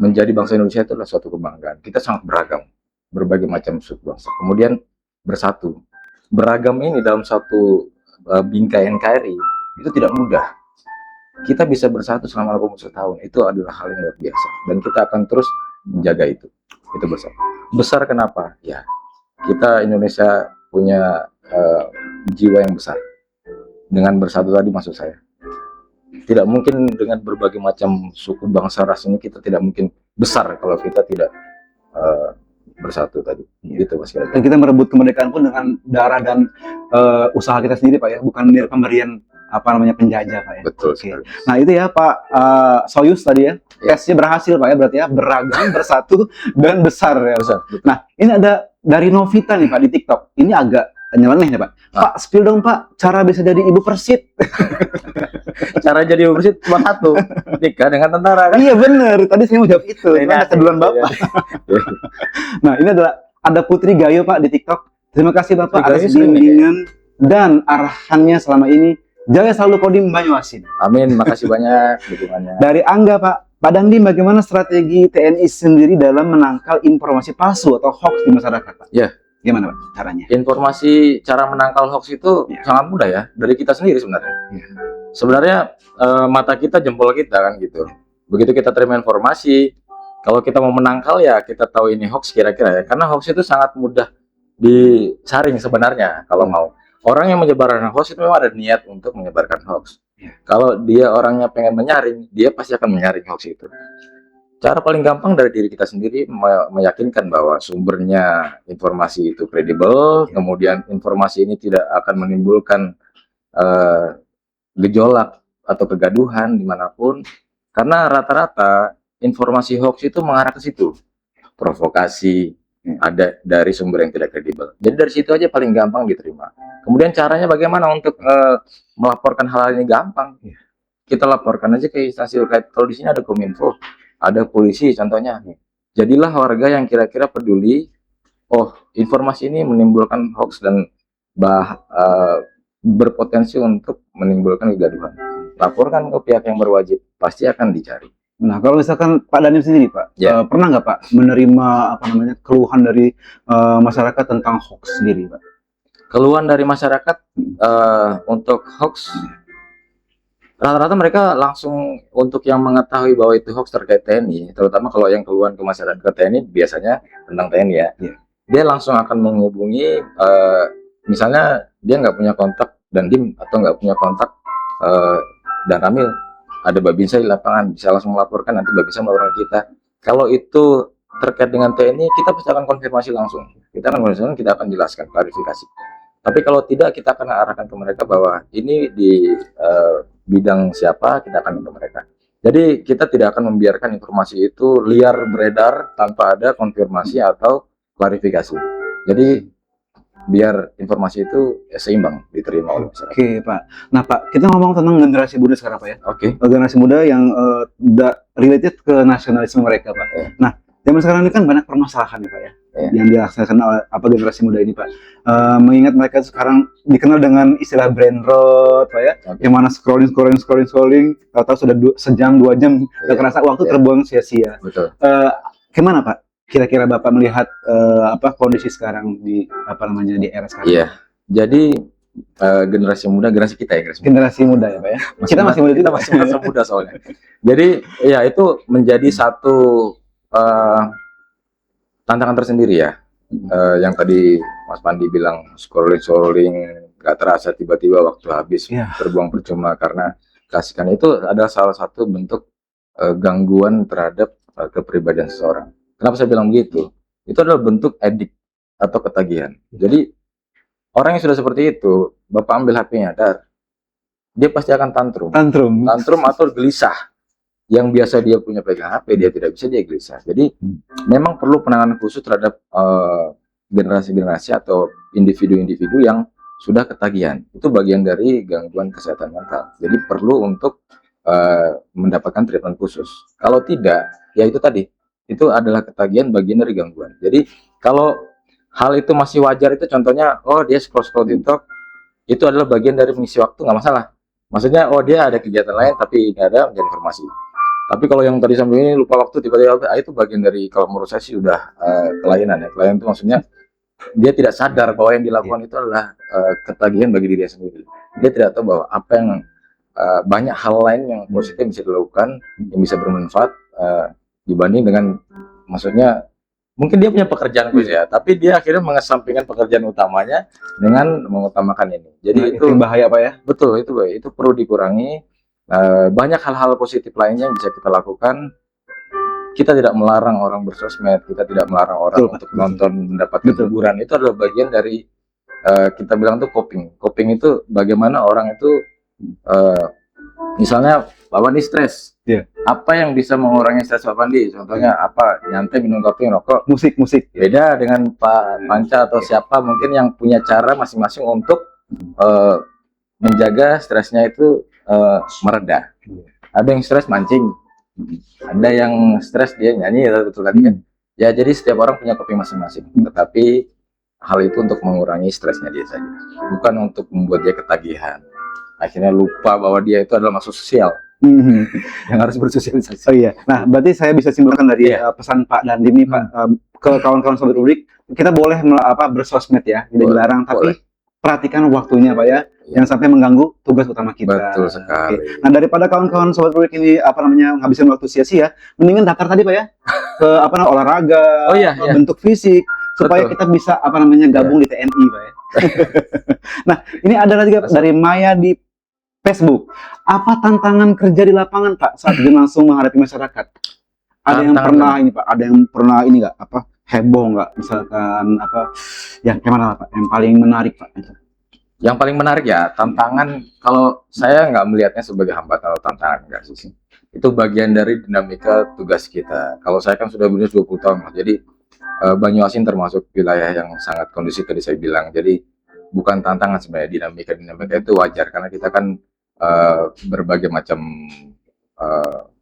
Menjadi bangsa Indonesia itu adalah suatu kebanggaan. Kita sangat beragam, berbagai macam suku bangsa. Kemudian bersatu. Beragam ini dalam satu bingkai NKRI itu tidak mudah. Kita bisa bersatu selama 81 tahun. Itu adalah hal yang luar biasa. Dan kita akan terus menjaga itu. Itu bersatu. Besar kenapa? Ya, kita Indonesia punya jiwa yang besar. Dengan bersatu tadi maksud saya. Tidak mungkin dengan berbagai macam suku bangsa ras ini kita tidak mungkin besar kalau kita tidak bersatu tadi. Gitu Mas kira-kira. Dan kita merebut kemerdekaan pun dengan darah dan usaha kita sendiri, Pak ya. Bukan dari pemberian penjajah, Pak ya. Betul Oke. sekali. Nah itu ya Pak Soyuz tadi ya. Ya. Tesnya berhasil, Pak ya, berarti ya beragam, bersatu, dan besar ya. Besar. Betul. Nah ini ada dari Novita nih Pak di TikTok. Ini agak nyeleneh nih Pak. Pak, spill dong Pak, cara bisa jadi ibu Persit. Cara jadi Persit cuma satu, nikah dengan tentara kan. Iya bener, tadi saya mau jawab itu. Ini Cuma ada asik. keduluan Bapak. Nah ini ada Putri Gayo Pak di TikTok. Terima kasih Bapak Putri Gayo atas sering nih, bimbingan dan arahannya selama ini. Jaya selalu Kodim Banyuasin. Amin, makasih banyak dukungannya. Dari Angga Pak Dandim, bagaimana strategi TNI sendiri dalam menangkal informasi palsu atau hoax di masyarakat Pak? Ya. Gimana Pak caranya? Informasi cara menangkal hoax itu Ya. sangat mudah ya, dari kita sendiri sebenarnya. Ya. Sebenarnya mata kita, jempol kita kan gitu. Begitu kita terima informasi, kalau kita mau menangkal ya kita tahu ini hoax kira-kira ya. Karena hoax itu sangat mudah disaring sebenarnya kalau mau. Orang yang menyebarkan hoax itu memang ada niat untuk menyebarkan hoax. Ya. Kalau dia orangnya pengen menyaring, dia pasti akan menyaring hoax itu. Cara paling gampang dari diri kita sendiri meyakinkan bahwa sumbernya informasi itu kredibel, kemudian informasi ini tidak akan menimbulkan gejolak atau kegaduhan dimanapun, karena rata-rata informasi hoax itu mengarah ke situ, provokasi, ada dari sumber yang tidak kredibel. Jadi dari situ aja paling gampang diterima. Kemudian caranya bagaimana untuk melaporkan hal ini gampang? Kita laporkan aja ke instansi terkait. Kalau di sini ada Kominfo, ada polisi contohnya. Jadilah warga yang kira-kira peduli. Oh, informasi ini menimbulkan hoax dan berpotensi untuk menimbulkan kegaduhan. Laporkan ke pihak yang berwajib, pasti akan dicari. Nah, kalau misalkan Pak Dandim sendiri, Pak, Ya. pernah nggak Pak menerima keluhan dari masyarakat tentang hoax sendiri, Pak? Keluhan dari masyarakat untuk hoax, rata-rata mereka langsung untuk yang mengetahui bahwa itu hoax terkait TNI, terutama kalau yang keluhan ke masyarakat TNI biasanya tentang TNI ya. Ya. Dia langsung akan menghubungi, misalnya dia nggak punya kontak Dandim atau nggak punya kontak dan Ramil, ada Babinsa di lapangan, bisa langsung melaporkan, nanti Babinsa melaporkan kita. Kalau itu terkait dengan TNI, kita pasti akan konfirmasi langsung. Kita akan jelaskan, klarifikasi. Tapi kalau tidak, kita akan arahkan ke mereka bahwa ini di bidang siapa, kita akan ke mereka. Jadi kita tidak akan membiarkan informasi itu liar beredar tanpa ada konfirmasi atau klarifikasi. Jadi biar informasi itu ya, seimbang diterima oleh masyarakat. Oke Pak. Nah Pak, kita ngomong tentang generasi muda sekarang Pak ya. Oke. Generasi muda yang related ke nasionalisme mereka Pak. Iya. Nah, zaman sekarang ini kan banyak permasalahan ya Pak ya. Iya. Yang dilaksanakan oleh generasi muda ini Pak. Mengingat mereka sekarang dikenal dengan istilah brain rot Pak ya. Oke. Yang mana scrolling, tahu-tahu sudah sejam 2 jam, udah kerasa waktu Iya. terbuang sia-sia. Betul. Gimana Pak? Kira-kira Bapak melihat kondisi sekarang di di era sekarang? Iya. Jadi generasi muda, generasi kita ya, Generasi muda ya Pak ya. Kita masih muda kita juga. masih masa muda soalnya. Jadi ya itu menjadi satu tantangan tersendiri ya. Yang tadi Mas Pandi bilang scrolling nggak terasa, tiba-tiba waktu habis Iya. terbuang percuma karena kasihkan, itu adalah salah satu bentuk gangguan terhadap kepribadian seseorang. Kenapa saya bilang begitu? Itu adalah bentuk edik atau ketagihan. Jadi orang yang sudah seperti itu, Bapak ambil HP-nya, dia pasti akan tantrum atau gelisah. Yang biasa dia punya pegang HP, dia tidak bisa, dia gelisah. Jadi memang perlu penanganan khusus terhadap generasi-generasi atau individu-individu yang sudah ketagihan. Itu bagian dari gangguan kesehatan mental. Jadi perlu untuk mendapatkan treatment khusus. Kalau tidak, ya itu tadi, itu adalah ketagihan bagian dari gangguan. Jadi kalau hal itu masih wajar, itu contohnya, oh dia scroll TikTok, itu adalah bagian dari mengisi waktu, nggak masalah. Maksudnya, oh dia ada kegiatan lain tapi nggak ada menjadi informasi. Tapi kalau yang tadi sampai ini lupa waktu tiba-tiba, itu bagian dari, kalau menurut saya sih udah kelainan ya. Kelainan itu maksudnya dia tidak sadar bahwa yang dilakukan itu adalah ketagihan bagi dirinya sendiri. Dia tidak tahu bahwa apa yang banyak hal lain yang positif bisa dilakukan, yang bisa bermanfaat dibanding dengan, maksudnya mungkin dia punya pekerjaan khusus ya, tapi dia akhirnya mengesampingkan pekerjaan utamanya dengan mengutamakan ini. Jadi itu bahaya Pak ya. betul, itu perlu dikurangi. Banyak hal-hal positif lainnya yang bisa kita lakukan. Kita tidak melarang orang bersosmed, kita tidak melarang orang Betul, untuk nonton, mendapatkan Betul. hiburan. Itu adalah bagian dari kita bilang tuh coping. Coping itu bagaimana orang itu misalnya Pak Pandi stres. Iya. Apa yang bisa mengurangi stres Pak Pandi? Contohnya apa? Nyantai, minum kopi, rokok. Musik. Beda dengan Pak Panca atau siapa mungkin yang punya cara masing-masing untuk menjaga stresnya itu mereda. Ada yang stres mancing, ada yang stres dia nyanyi, ya betul tadi kan. Ya jadi setiap orang punya kopi masing-masing. Tetapi hal itu untuk mengurangi stresnya dia saja, bukan untuk membuat dia ketagihan. Akhirnya lupa bahwa dia itu adalah makhluk sosial yang harus bersosialisasi. Oh iya. Nah, berarti saya bisa simpulkan dari pesan Pak Dandim nih Pak, ke kawan-kawan sobat Urik, kita boleh bersosmed ya, tidak dilarang, tapi perhatikan waktunya Pak ya, yang sampai mengganggu tugas utama kita. Betul sekali. Oke. Nah, daripada kawan-kawan sobat Urik ini ngabisin waktu sia-sia, mendingan daftar tadi Pak ya ke olahraga, Oh iya, bentuk fisik, supaya Betul. kita bisa gabung di TNI Pak ya. Nah, ini ada lagi dari Maya di Facebook. Apa tantangan kerja di lapangan Pak saat langsung menghadapi masyarakat? Ada yang pernah ini Pak, ada yang pernah ini nggak heboh nggak, misalkan yang gimana Pak, yang paling menarik Pak? Yang paling menarik ya tantangan, kalau saya nggak melihatnya sebagai hambatan atau tantangan, enggak sih. Itu bagian dari dinamika tugas kita. Kalau saya kan sudah berusia 20 tahun, jadi Banyuasin termasuk wilayah yang sangat kondusif tadi saya bilang. Jadi bukan tantangan sebenarnya, dinamika itu wajar karena kita kan berbagai macam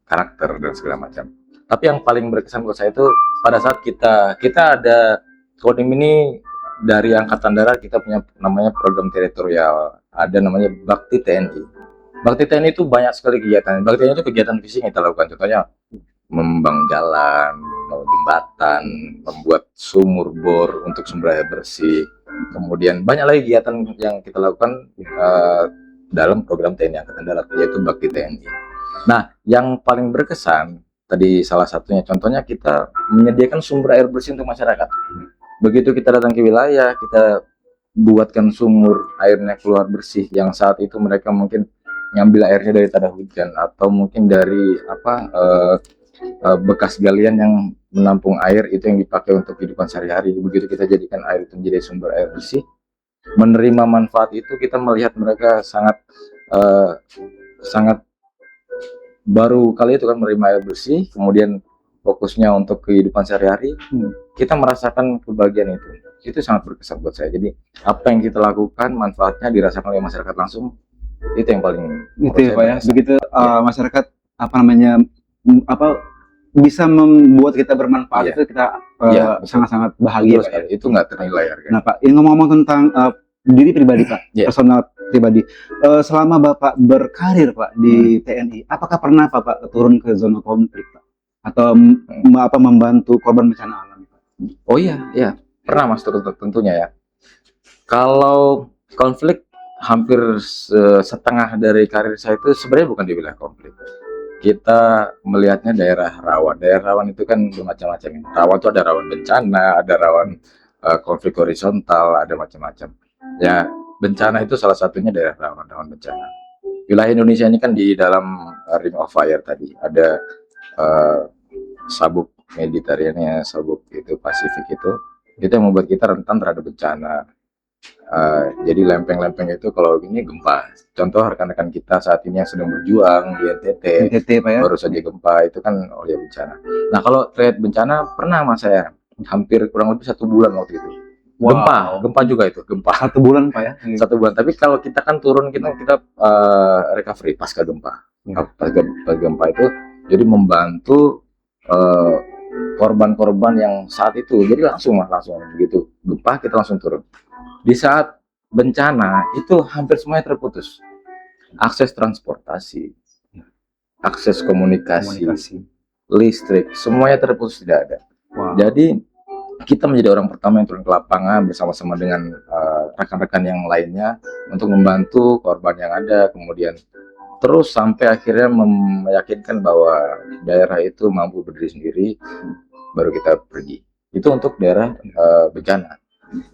karakter dan segala macam. Tapi yang paling berkesan buat saya itu pada saat kita ada Kodim ini dari Angkatan Darat, kita punya namanya program teritorial, ada namanya Bakti TNI. Bakti TNI itu banyak sekali kegiatan. Bakti TNI itu kegiatan fisik yang kita lakukan, contohnya membangun jalan, jembatan, membuat sumur bor untuk sumber air bersih. Kemudian banyak lagi kegiatan yang kita lakukan dalam program TNI Angkatan Darat, yaitu Bakti TNI. Nah, yang paling berkesan tadi salah satunya, contohnya kita menyediakan sumber air bersih untuk masyarakat. Begitu kita datang ke wilayah, kita buatkan sumur airnya keluar bersih, yang saat itu mereka mungkin ngambil airnya dari tada hujan atau mungkin dari bekas galian yang menampung air, itu yang dipakai untuk kehidupan sehari-hari. Begitu kita jadikan air itu menjadi sumber air bersih, menerima manfaat itu, kita melihat mereka sangat sangat baru kali itu kan menerima air bersih, kemudian fokusnya untuk kehidupan sehari-hari. Kita merasakan kebahagiaan itu sangat berkesan buat saya. Jadi apa yang kita lakukan manfaatnya dirasakan oleh masyarakat langsung, itu yang paling Itu ya Pak ya. berkesan. Begitu masyarakat apa namanya bisa membuat kita bermanfaat, Iya. itu kita Iya, betul. sangat-sangat bahagia Betul Pak ya. sekali. Itu nggak ternilai harga. Nah Pak, ini ngomong-ngomong tentang diri pribadi Pak, Iya. personal pribadi. Selama Bapak berkarir Pak di TNI, apakah pernah Bapak turun ke zona konflik Pak? Atau membantu korban bencana alam Pak? Oh iya, iya. Pernah Mas, tentunya ya. Kalau konflik, hampir setengah dari karir saya itu sebenarnya bukan di wilayah konflik. Kita melihatnya daerah rawan. Daerah rawan itu kan bermacam-macam. Rawan itu ada rawan bencana, ada rawan konflik horizontal, ada macam-macam. Ya, bencana itu salah satunya daerah rawan bencana. Wilayah Indonesia ini kan di dalam Ring of Fire tadi. Ada sabuk Mediterania, sabuk itu Pasifik itu yang membuat kita rentan terhadap bencana. Jadi lempeng-lempeng itu kalau ini gempa. Contoh rekan-rekan kita saat ini yang sedang berjuang di NTT, Pak ya. baru saja gempa, itu kan oleh bencana. Nah kalau terkait bencana, pernah Mas saya hampir kurang lebih 1 bulan waktu itu. Gempa juga itu, gempa. 1 bulan Pak ya. 1 bulan. Tapi kalau kita kan turun, kita recovery pasca gempa. Pasca gempa itu jadi membantu korban-korban yang saat itu. Jadi langsung begitu gempa kita langsung turun. Di saat bencana itu hampir semuanya terputus. Akses transportasi, akses komunikasi, listrik, semuanya terputus, tidak ada. Jadi kita menjadi orang pertama yang turun ke lapangan bersama-sama dengan rekan-rekan yang lainnya untuk membantu korban yang ada, kemudian terus sampai akhirnya meyakinkan bahwa daerah itu mampu berdiri sendiri, baru kita pergi. Itu untuk daerah bencana.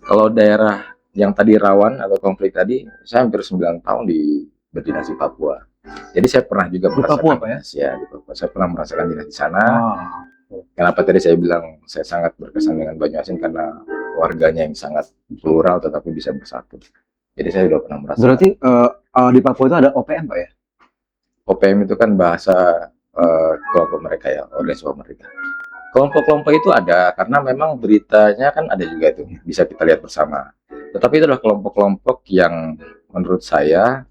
Kalau daerah yang tadi rawan atau konflik tadi, saya hampir 9 tahun berdinas di Papua. Jadi saya pernah juga Di Papua Pak ya? Ya, di Papua. Saya pernah merasakan dinas di sana. Kenapa tadi saya bilang saya sangat berkesan dengan Banyuasin, karena warganya yang sangat plural tetapi bisa bersatu. Jadi saya sudah pernah merasakan. Berarti di Papua itu ada OPM Pak ya? OPM itu kan bahasa kelompok mereka ya, organisasi mereka. Kelompok-kelompok itu ada karena memang beritanya kan ada juga itu, bisa kita lihat bersama. Tetapi itu adalah kelompok-kelompok yang menurut saya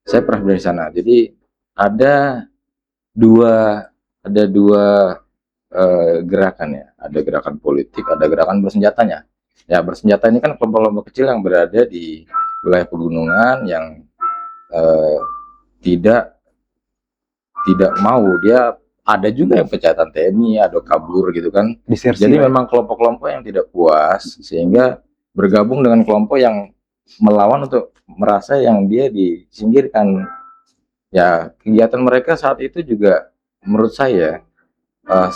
pernah berada di sana. Jadi ada dua gerakan ya, ada gerakan politik, ada gerakan bersenjatanya. Ya, bersenjata ini kan kelompok-kelompok kecil yang berada di wilayah pegunungan yang tidak mau, dia ada juga yang pencatatan TNI, ada kabur gitu kan. Jadi memang kelompok-kelompok yang tidak puas sehingga bergabung dengan kelompok yang melawan untuk merasa yang dia disingkirkan. Ya, kegiatan mereka saat itu juga menurut saya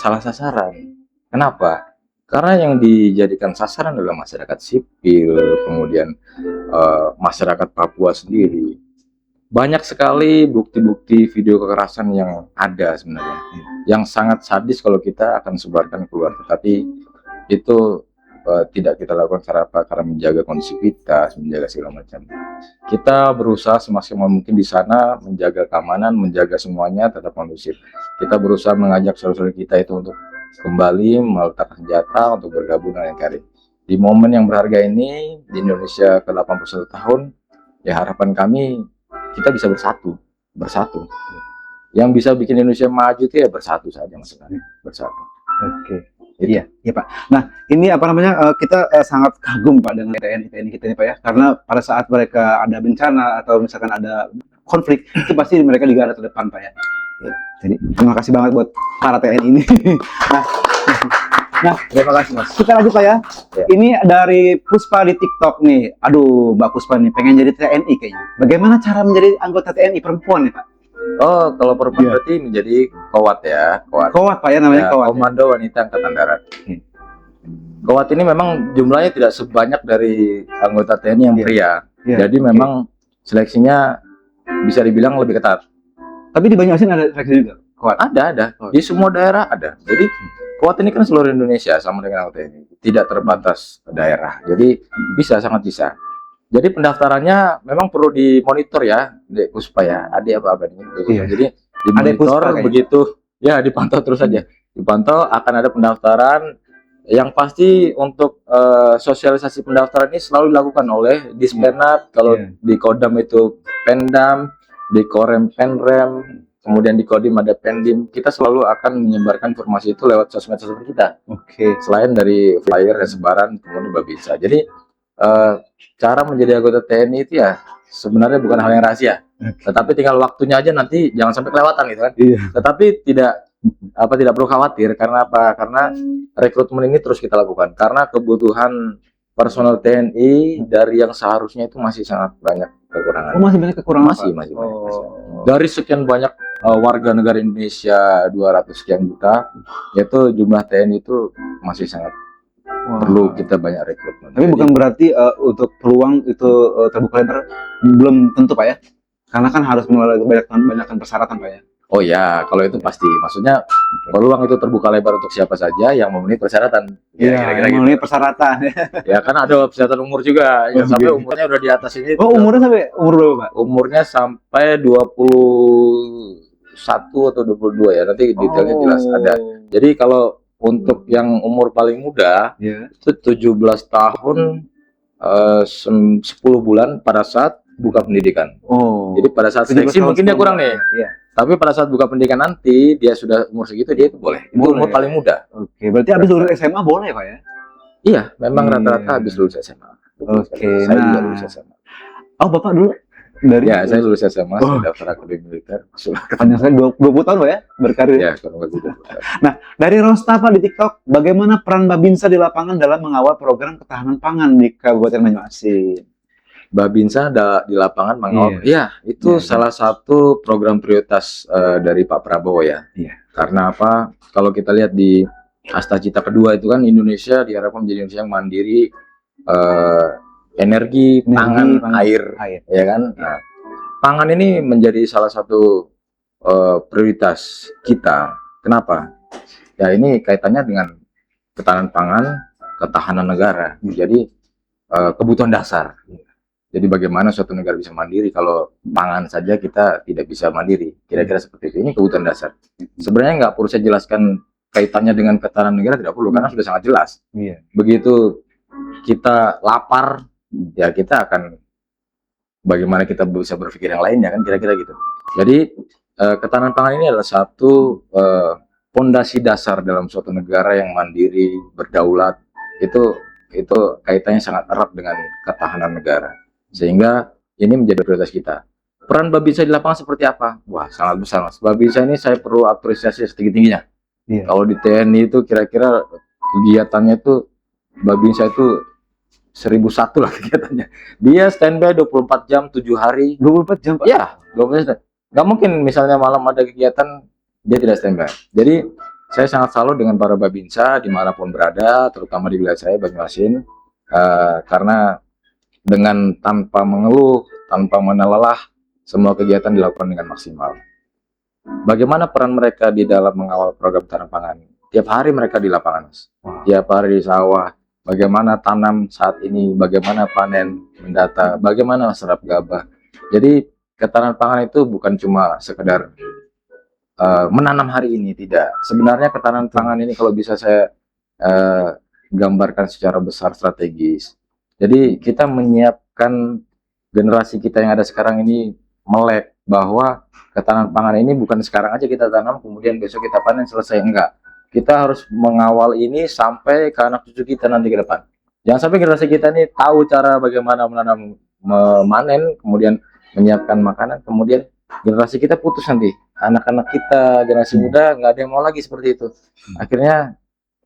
salah sasaran. Kenapa? Karena yang dijadikan sasaran adalah masyarakat sipil, kemudian masyarakat Papua sendiri. Banyak sekali bukti-bukti video kekerasan yang ada sebenarnya, yang sangat sadis kalau kita akan sebarkan keluar. Tetapi itu tidak kita lakukan karena apa? Karena menjaga kondusivitas, menjaga segala macam. Kita berusaha semaksimal mungkin di sana menjaga keamanan, menjaga semuanya tetap kondusif. Kita berusaha mengajak saudara-saudara kita itu untuk kembali meletakkan senjata untuk bergabung dengan NKRI. Di momen yang berharga ini di Indonesia ke-81 tahun, ya harapan kami kita bisa bersatu. Yang bisa bikin Indonesia maju itu ya bersatu saja, maksudnya bersatu. Oke. Iya Pak. Nah ini apa namanya, kita sangat kagum Pak dengan TNI kita ini Pak ya, karena pada saat mereka ada bencana atau misalkan ada konflik, itu pasti mereka di garda terdepan Pak ya. Jadi terima kasih banget buat para TNI ini. Nah, terima kasih Mas. Kita lanjut Pak ya. Ini dari Puspa di TikTok nih. Aduh Mbak Puspa nih pengen jadi TNI kayaknya. Bagaimana cara menjadi anggota TNI perempuan nih Pak? Oh, kalau perempuan berarti menjadi kowat ya, kowat. Kowat Pak ya namanya, Ya, kowat. Komando Wanita Angkatan Darat. Kawat ini memang jumlahnya tidak sebanyak dari anggota TNI yang Iya. pria. Iya. Jadi memang seleksinya bisa dibilang lebih ketat. Tapi di Banyuasin ada seleksi juga. Kuat. Ada. Oh. Di semua daerah ada. Jadi Kawat ini kan seluruh Indonesia sama dengan anggota TNI. Tidak terbatas daerah. Jadi bisa, sangat bisa. Jadi pendaftarannya memang perlu dimonitor ya, Dek Puspa ya. Adik apa ini? Iya. Jadi Puspa dimonitor kayaknya. begitu. Ya, dipantau terus saja. Dipantau, akan ada pendaftaran. Yang pasti untuk sosialisasi pendaftaran ini selalu dilakukan oleh Dispenat. Kalau Iya. di Kodam itu Pendam, di Korem Penrem, kemudian di Kodim ada Pendim. Kita selalu akan menyebarkan informasi itu lewat sosmed-sosmed kita. Oke. Selain dari flyer dan sebaran, kemudian Babinsa. Jadi cara menjadi anggota TNI itu ya sebenarnya bukan hal yang rahasia. Tetapi tinggal waktunya aja, nanti jangan sampai kelewatan gitu kan. Iya. Tetapi tidak perlu khawatir. Karena apa? Karena rekrutmen ini terus kita lakukan karena kebutuhan personel TNI dari yang seharusnya itu masih sangat banyak kekurangan. Oh, masih banyak kekurangan. Masih Pak? banyak. Masih. Oh. Dari sekian banyak warga negara Indonesia 200 sekian juta, yaitu jumlah TNI itu masih sangat Wah. perlu kita banyak rekrutmen. Tapi Jadi, bukan berarti untuk peluang itu terbuka lebar, belum tentu Pak ya? Karena kan harus melalui banyak persyaratan Pak ya? oh ya, kalau itu pasti. Maksudnya peluang itu terbuka lebar untuk siapa saja yang memenuhi persyaratan. Ya, kira-kira gitu. memenuhi persyaratan. Ya kan ada persyaratan umur juga. Yang Oh, sampai iya. umurnya udah di atas ini. Oh, umurnya sampai umur berapa Pak? Umurnya sampai 21 atau 22 ya. Nanti detailnya jelas ada. Jadi kalau untuk yang umur paling muda Ya. itu 17 tahun 10 bulan pada saat buka pendidikan. Oh. Jadi pada saat 17 seleksi tahun mungkin dia sebelum. kurang nih. Iya. Tapi pada saat buka pendidikan nanti dia sudah umur segitu, dia itu boleh. Itu Boleh. umur paling muda. Oke, berarti habis lulus SMA boleh Pak ya? Iya, memang Iya. rata-rata habis lulus SMA. Oke, Saya juga nah. lulus SMA. Oh, Bapak dulu dari Ya, saya lulus SMA, Oh. saya daftar akademi militer. panjang sekali 20 tahun Pak ya berkarir. Ya, kurang lebih 20 tahun. Dari Rosta Pak di TikTok, bagaimana peran Babinsa di lapangan dalam mengawal program ketahanan pangan di Kabupaten Banyuasin? Babinsa ada di lapangan mengawal. Iya, itu Iya, salah satu program prioritas dari Pak Prabowo ya. Iya. Karena apa? Kalau kita lihat di Asta Cita kedua itu kan Indonesia diharapkan menjadi Indonesia yang mandiri, energi, pangan, air, ya kan? Nah, pangan ini menjadi salah satu prioritas kita. Kenapa? Ya ini kaitannya dengan ketahanan pangan, ketahanan negara. Jadi kebutuhan dasar. Jadi bagaimana suatu negara bisa mandiri kalau pangan saja kita tidak bisa mandiri. Kira-kira seperti itu. Ini kebutuhan dasar. Sebenarnya nggak perlu saya jelaskan kaitannya dengan ketahanan negara, tidak perlu karena sudah sangat jelas. Iya. Begitu kita lapar, ya kita akan bagaimana kita bisa berpikir yang lainnya kan kira-kira gitu. Jadi ketahanan pangan ini adalah satu pondasi dasar dalam suatu negara yang mandiri, berdaulat. Itu kaitannya sangat erat dengan ketahanan negara. Sehingga ini menjadi prioritas kita. Peran Babinsa di lapangan seperti apa? Wah, sangat besar Mas. Babinsa ini saya perlu apresiasi setinggi-tingginya. Iya. Kalau di TNI itu kira-kira kegiatannya itu Babinsa itu 1001 lah kegiatannya. Dia standby 24 jam 7 hari. 24 jam Pak? Ya, 24 jam. Nggak mungkin misalnya malam ada kegiatan dia tidak standby. Jadi saya sangat salut dengan para Babinsa dimanapun berada, terutama di wilayah saya Banyuasin, karena dengan tanpa mengeluh, tanpa menelalah, semua kegiatan dilakukan dengan maksimal. Bagaimana peran mereka di dalam mengawal program ketahanan pangan? Tiap hari mereka di lapangan, Mas. Tiap hari di sawah. Bagaimana tanam saat ini, bagaimana panen, mendata, bagaimana serap gabah. Jadi ketahanan pangan itu bukan cuma sekedar menanam hari ini, tidak. Sebenarnya ketahanan pangan ini kalau bisa saya gambarkan secara besar strategis. Jadi kita menyiapkan generasi kita yang ada sekarang ini melek bahwa ketahanan pangan ini bukan sekarang aja kita tanam kemudian besok kita panen selesai, enggak. Kita harus mengawal ini sampai ke anak cucu kita nanti ke depan. Jangan sampai generasi kita ini tahu cara bagaimana menanam, memanen, kemudian menyiapkan makanan, kemudian generasi kita putus nanti. Anak-anak kita generasi muda nggak ada yang mau lagi seperti itu. Akhirnya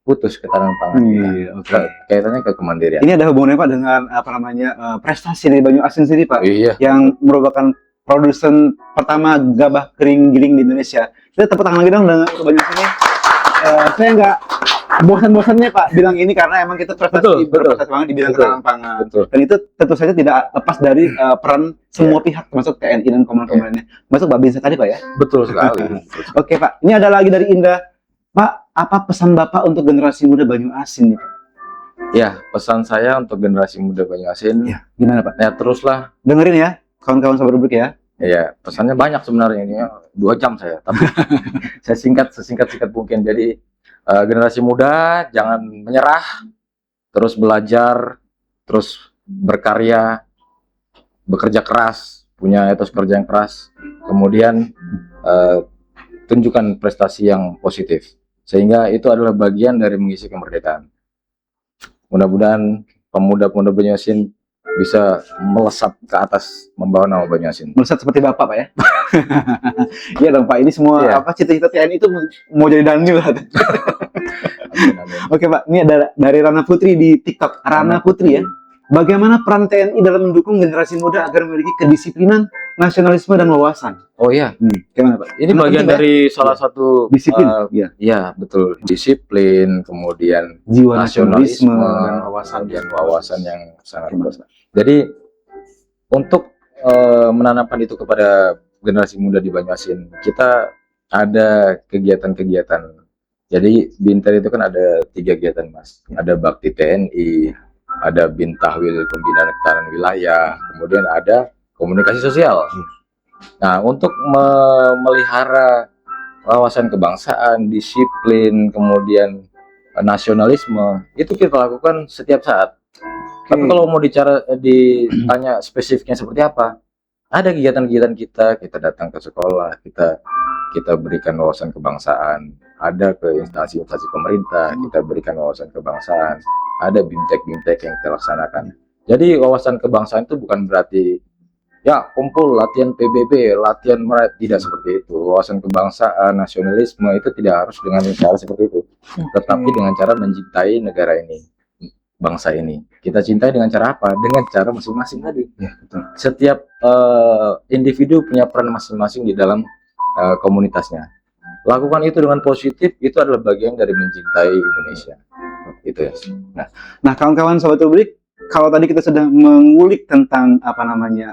putus ketahanan pangan. Iya, oke. Kaitannya ke kemandirian. Ini ada hubungannya Pak dengan apa namanya prestasi dari Banyuasin sendiri Pak, Iya. yang merupakan produsen pertama gabah kering giling di Indonesia. Kita tepuk tangan lagi dong dengan Banyuasin ini. Saya nggak bosan-bosannya Pak bilang ini karena emang kita Betul, berprestasi banget di bidang betul, ketahanan pangan. betul. Dan itu tentu saja tidak lepas dari peran semua pihak termasuk TNI dan komandan-komandannya. Masuk Babinsa tadi Pak ya. Betul sekali. Oke Pak, ini ada lagi dari Indah. Pak, apa pesan Bapak untuk generasi muda Banyuasin nih Pak? Ya, pesan saya untuk generasi muda Banyuasin, Ya, gimana Pak? ya teruslah. Dengerin ya, kawan-kawan sahabat rubrik ya. Ya, pesannya banyak sebenarnya ini 2 jam saya, tapi saya sesingkat mungkin. Jadi generasi muda jangan menyerah, terus belajar, terus berkarya, bekerja keras, punya etos kerja yang keras, kemudian tunjukkan prestasi yang positif, sehingga itu adalah bagian dari mengisi kemerdekaan. Mudah-mudahan pemuda-pemuda Banyuasin bisa melesat ke atas membawa nama Banyuasin. Melesat seperti Bapak Pak ya. Iya dong Pak, ini semua Iya. apa cita-cita TNI itu mau jadi Danil lah. Amin, amin. Oke Pak, ini ada dari Rana Putri di TikTok. Rana Putri ya. Bagaimana peran TNI dalam mendukung generasi muda agar memiliki kedisiplinan, nasionalisme dan wawasan? Oh iya, Gimana Pak? ini Karena bagian penting, Pak, dari salah satu disiplin. Iya. ya betul, disiplin, kemudian Jiwa nasionalisme, nasionalisme dan wawasan. dan wawasan yang sangat besar. Jadi untuk menanamkan itu kepada generasi muda di Banyuasin, kita ada kegiatan-kegiatan. Jadi Binter itu kan ada 3 kegiatan Mas. Ada Bakti TNI, ada Bintahwil Pembinaan Ketahanan Wilayah, kemudian ada komunikasi sosial. Nah, untuk memelihara wawasan kebangsaan, disiplin, kemudian nasionalisme, itu kita lakukan setiap saat. Tapi kalau mau ditanya spesifiknya seperti apa, ada kegiatan-kegiatan kita datang ke sekolah, kita berikan wawasan kebangsaan, ada ke instansi-instansi pemerintah, kita berikan wawasan kebangsaan, ada bimtek-bimtek yang kita laksanakan. Jadi wawasan kebangsaan itu bukan berarti ya kumpul latihan PBB, latihan merat, tidak seperti itu. Wawasan kebangsaan, nasionalisme itu tidak harus dengan cara seperti itu, tetapi dengan cara mencintai negara ini, bangsa ini. Kita cintai dengan cara apa? Dengan cara masing-masing tadi. Ya, betul. Setiap individu punya peran masing-masing di dalam komunitasnya. Lakukan itu dengan positif, itu adalah bagian dari mencintai Indonesia. Itu ya. Nah, kawan-kawan sahabat rubrik, kalau tadi kita sudah mengulik tentang apa namanya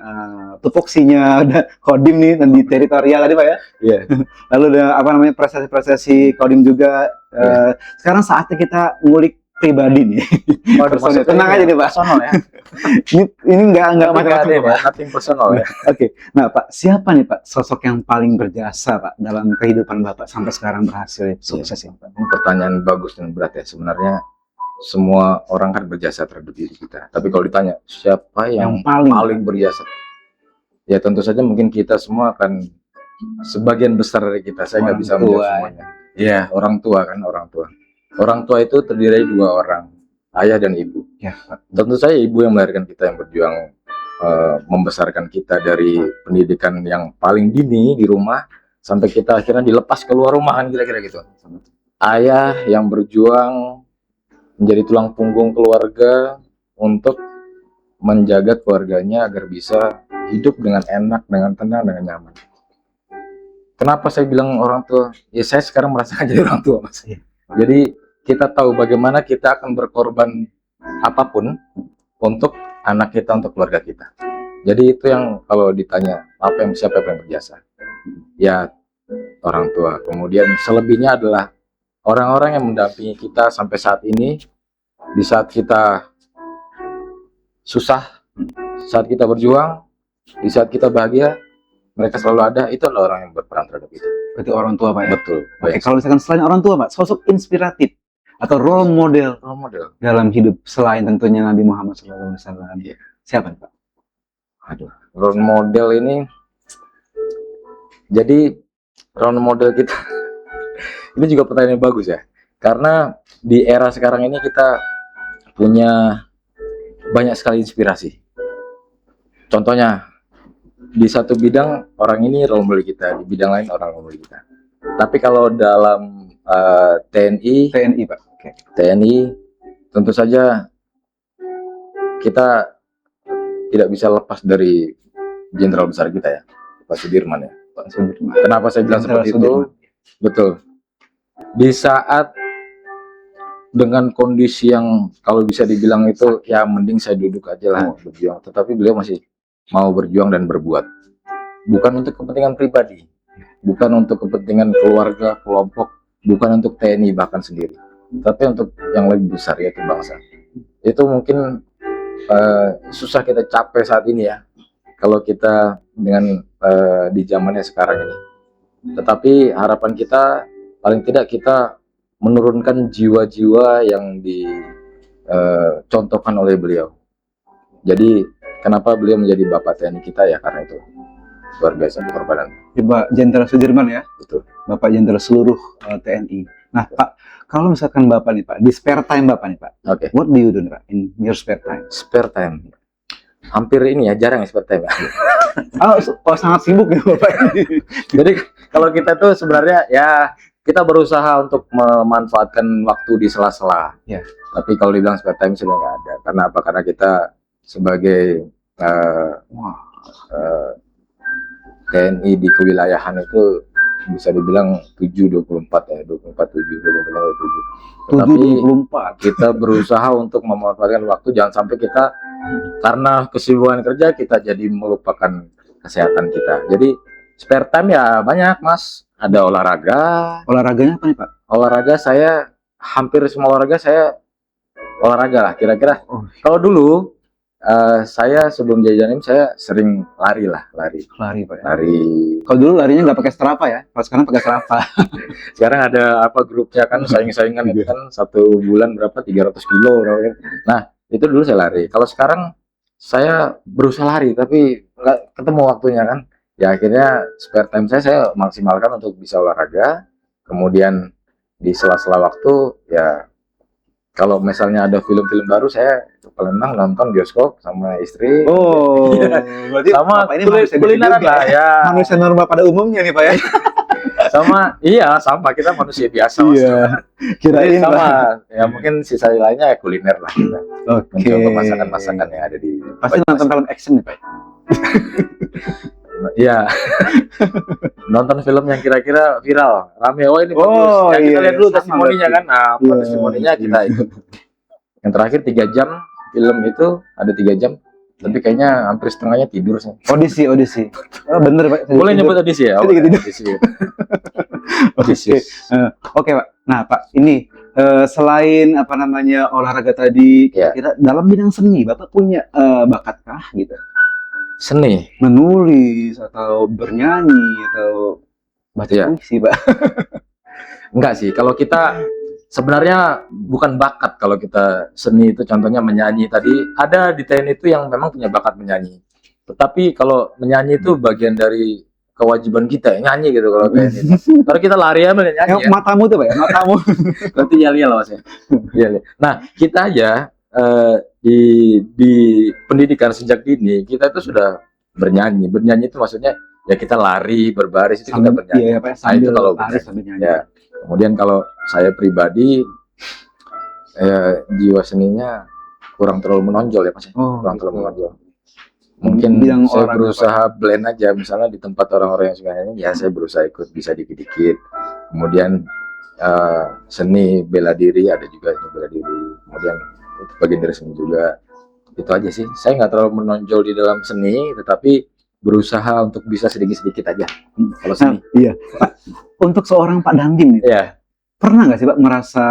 tupoksinya ada Kodim nih dan di teritorial tadi Pak ya. Iya. Lalu ada apa namanya prestasi-prestasi Kodim juga. Sekarang saatnya kita ngulik pribadi nih. Personal. Tenang aja nih Pak. Personal ya. Ini nggak macam-macam ya, Pak. nothing personal ya. Oke. Nah Pak, siapa nih Pak sosok yang paling berjasa Pak dalam kehidupan Bapak sampai sekarang berhasil sukses ya Pak? Ini pertanyaan bagus dan berat ya. Sebenarnya semua orang kan berjasa terhadap diri kita. Tapi kalau ditanya siapa yang paling berjasa, ya tentu saja mungkin kita semua akan sebagian besar dari kita. Saya nggak bisa menjawab semuanya. Iya, orang tua kan, orang tua. Orang tua itu terdiri dari 2 orang, ayah dan ibu. Ya, tentu saja ibu yang melahirkan kita, yang berjuang membesarkan kita dari pendidikan yang paling dini di rumah sampai kita akhirnya dilepas keluar rumah kan, kira-kira gitu. Ayah yang berjuang menjadi tulang punggung keluarga untuk menjaga keluarganya agar bisa hidup dengan enak, dengan tenang, dengan nyaman. Kenapa saya bilang orang tua? Ya saya sekarang merasakan jadi orang tua Mas. Jadi kita tahu bagaimana kita akan berkorban apapun untuk anak kita, untuk keluarga kita. Jadi itu yang kalau ditanya siapa yang berjasa, ya orang tua. Kemudian selebihnya adalah orang-orang yang mendampingi kita sampai saat ini, di saat kita susah, saat kita berjuang, di saat kita bahagia, mereka selalu ada. Itu adalah orang yang berperan terhadap itu. Berarti orang tua Pak ya? Betul. Oke, kalau misalkan selain orang tua Pak, sosok inspiratif atau role model dalam hidup selain tentunya Nabi Muhammad SAW. Iya. Siapa Pak? Aduh, role model ini, jadi role model kita ini juga pertanyaan yang bagus ya, karena di era sekarang ini kita punya banyak sekali inspirasi. Contohnya di satu bidang orang ini role model kita, di bidang lain orang role model kita. Tapi kalau dalam TNI Pak. Okay. TNI tentu saja kita tidak bisa lepas dari jenderal besar kita ya, Pak Sudirman ya. Pak Sudirman. Kenapa saya bilang seperti itu? Betul. Di saat dengan kondisi yang kalau bisa dibilang itu ya mending saya duduk aja lah berjuang. Tetapi beliau masih mau berjuang dan berbuat. Bukan untuk kepentingan pribadi, bukan untuk kepentingan keluarga, kelompok, bukan untuk TNI bahkan sendiri, tapi untuk yang lebih besar yaitu bangsa. Itu mungkin susah kita capai saat ini ya, kalau kita dengan di zamannya sekarang ini. Tetapi harapan kita paling tidak kita menurunkan jiwa-jiwa yang dicontohkan oleh beliau. Jadi kenapa beliau menjadi Bapak TNI kita ya karena itu luar biasa pengorbanan. Pak Jenderal Sudirman ya, Betul. Bapak Jenderal seluruh TNI. Nah Pak, kalau misalkan Bapak nih Pak, di spare time Bapak nih Pak, Oke. what do you do nih Pak in your spare time? Spare time. Hampir ini ya jarang ya spare time. Oh sangat sibuk ya Bapak. Jadi kalau kita tuh sebenarnya ya kita berusaha untuk memanfaatkan waktu di sela-sela. Ya. Tapi kalau dibilang spare time sudah nggak ada. Karena apa? Karena kita sebagai TNI di kewilayahan itu bisa dibilang 7/24 ya, 24/7, 24/7. Tetapi 7/24. kita berusaha untuk memanfaatkan waktu, jangan sampai kita karena kesibukan kerja kita jadi melupakan kesehatan kita. Jadi spare time ya banyak Mas. Ada olahraga. Olahraganya apa nih Pak? Olahraga saya hampir semua olahraga saya olahraga lah kira-kira. Oh. Kalau dulu saya sebelum jajanin saya sering lari. Lari Pak ya. Lari. Kalau dulu larinya nggak pakai Strava ya, kalau sekarang pakai Strava. Sekarang ada apa grupnya kan saing-saingan itu kan 1 bulan berapa 300 kilo. Nah itu dulu saya lari. Kalau sekarang saya berusaha lari tapi nggak ketemu waktunya kan. Ya akhirnya spare time saya maksimalkan untuk bisa olahraga. Kemudian di sela-sela waktu ya kalau misalnya ada film-film baru saya paling nonton bioskop sama istri. Oh, berarti Sama Bapak ini manusia biasa kulineran juga lah ya. Manusia normal pada umumnya nih Pak ya. Sama kita manusia biasa. Mas. Iya. Kirain Sama Pak. ya mungkin sisa lainnya ya kuliner lah kita. Oke. Mencoba masakan-masakan yang ada di Pasti nonton film action nih Pak. Iya. Nonton film yang kira-kira viral, rame. Oh ini Oh, bagus. Ya, kita iya, lihat dulu sama testimoninya berarti. kan. Nah, Iya, testimoninya iya. kita ikut. Yang terakhir 3 jam film itu ada 3 jam. Tapi kayaknya hampir setengahnya tidur sih. Audisi. Oh, bener Pak. Boleh nyebut audisi ya? Tidur. Audisi. Audisi. Oke Pak. Nah Pak, ini selain apa namanya olahraga tadi, Ya. kira-kira dalam bidang seni Bapak punya bakatkah gitu? Seni. Menulis atau bernyanyi atau baca Iya. puisi Pak? Enggak sih, kalau kita sebenarnya bukan bakat. Kalau kita seni itu contohnya menyanyi tadi, ada di TNI itu yang memang punya bakat menyanyi. Tetapi kalau menyanyi itu bagian dari kewajiban kita ya, nyanyi gitu kalau TNI. Kalau kita lari ya nyanyi Yang ya. matamu tuh Pak ya, matamu. Berarti yel-yel Mas ya. Yel-yel. Nah, kita aja di pendidikan sejak dini kita itu sudah bernyanyi. Bernyanyi itu maksudnya ya kita lari, berbaris itu kita bernyanyi. Iya, Pak, Nah, itu kalau lari sambil nyanyi. Ya. Kemudian kalau saya pribadi jiwa seninya kurang terlalu menonjol ya Mas. Oh, Kurang gitu. terlalu menonjol. Mungkin Bidang saya olahraga, berusaha blend aja misalnya di tempat orang-orang yang suka nyanyi ya saya berusaha ikut bisa dikit-dikit. Kemudian seni bela diri ada juga seni bela diri. Kemudian itu bagian dari seni juga. Itu aja sih. Saya nggak terlalu menonjol di dalam seni, tetapi berusaha untuk bisa sedikit-sedikit aja. Kalau Nah, seni. iya, Pak. Untuk seorang Pak Dandim nih, Ya. pernah nggak sih Pak merasa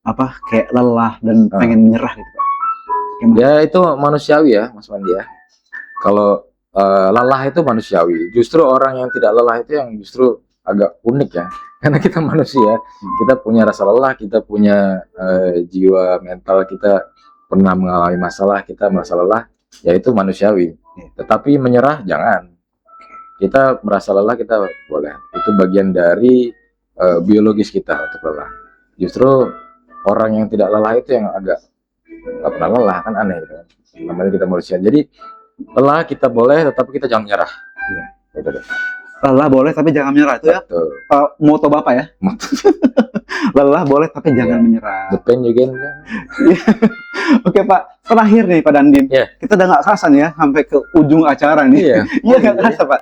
apa kayak lelah dan pengen menyerah gitu Pak? Gimana? Ya itu manusiawi ya Mas Mandi ya. Kalau lelah itu manusiawi. Justru orang yang tidak lelah itu yang justru agak unik ya. Karena kita manusia, kita punya rasa lelah, kita punya jiwa mental, kita pernah mengalami masalah, kita merasa lelah, ya itu manusiawi. Tetapi menyerah jangan. Kita merasa lelah kita boleh. Itu bagian dari biologis kita untuk lelah. Justru orang yang tidak lelah itu yang agak nggak pernah lelah, kan aneh gitu kan. Namanya kita manusia. Jadi lelah kita boleh, tetapi kita jangan menyerah. Iya. Gitu deh. Lelah boleh tapi jangan menyerah itu ya Betul. moto Bapak ya. Lelah boleh tapi jangan Iya. menyerah. The pain you gain. Oke Pak, terakhir nih Pak Dandim. Iya. Kita udah nggak kerasa nih ya sampai ke ujung acara nih. Iya. Iya nggak kerasa Pak.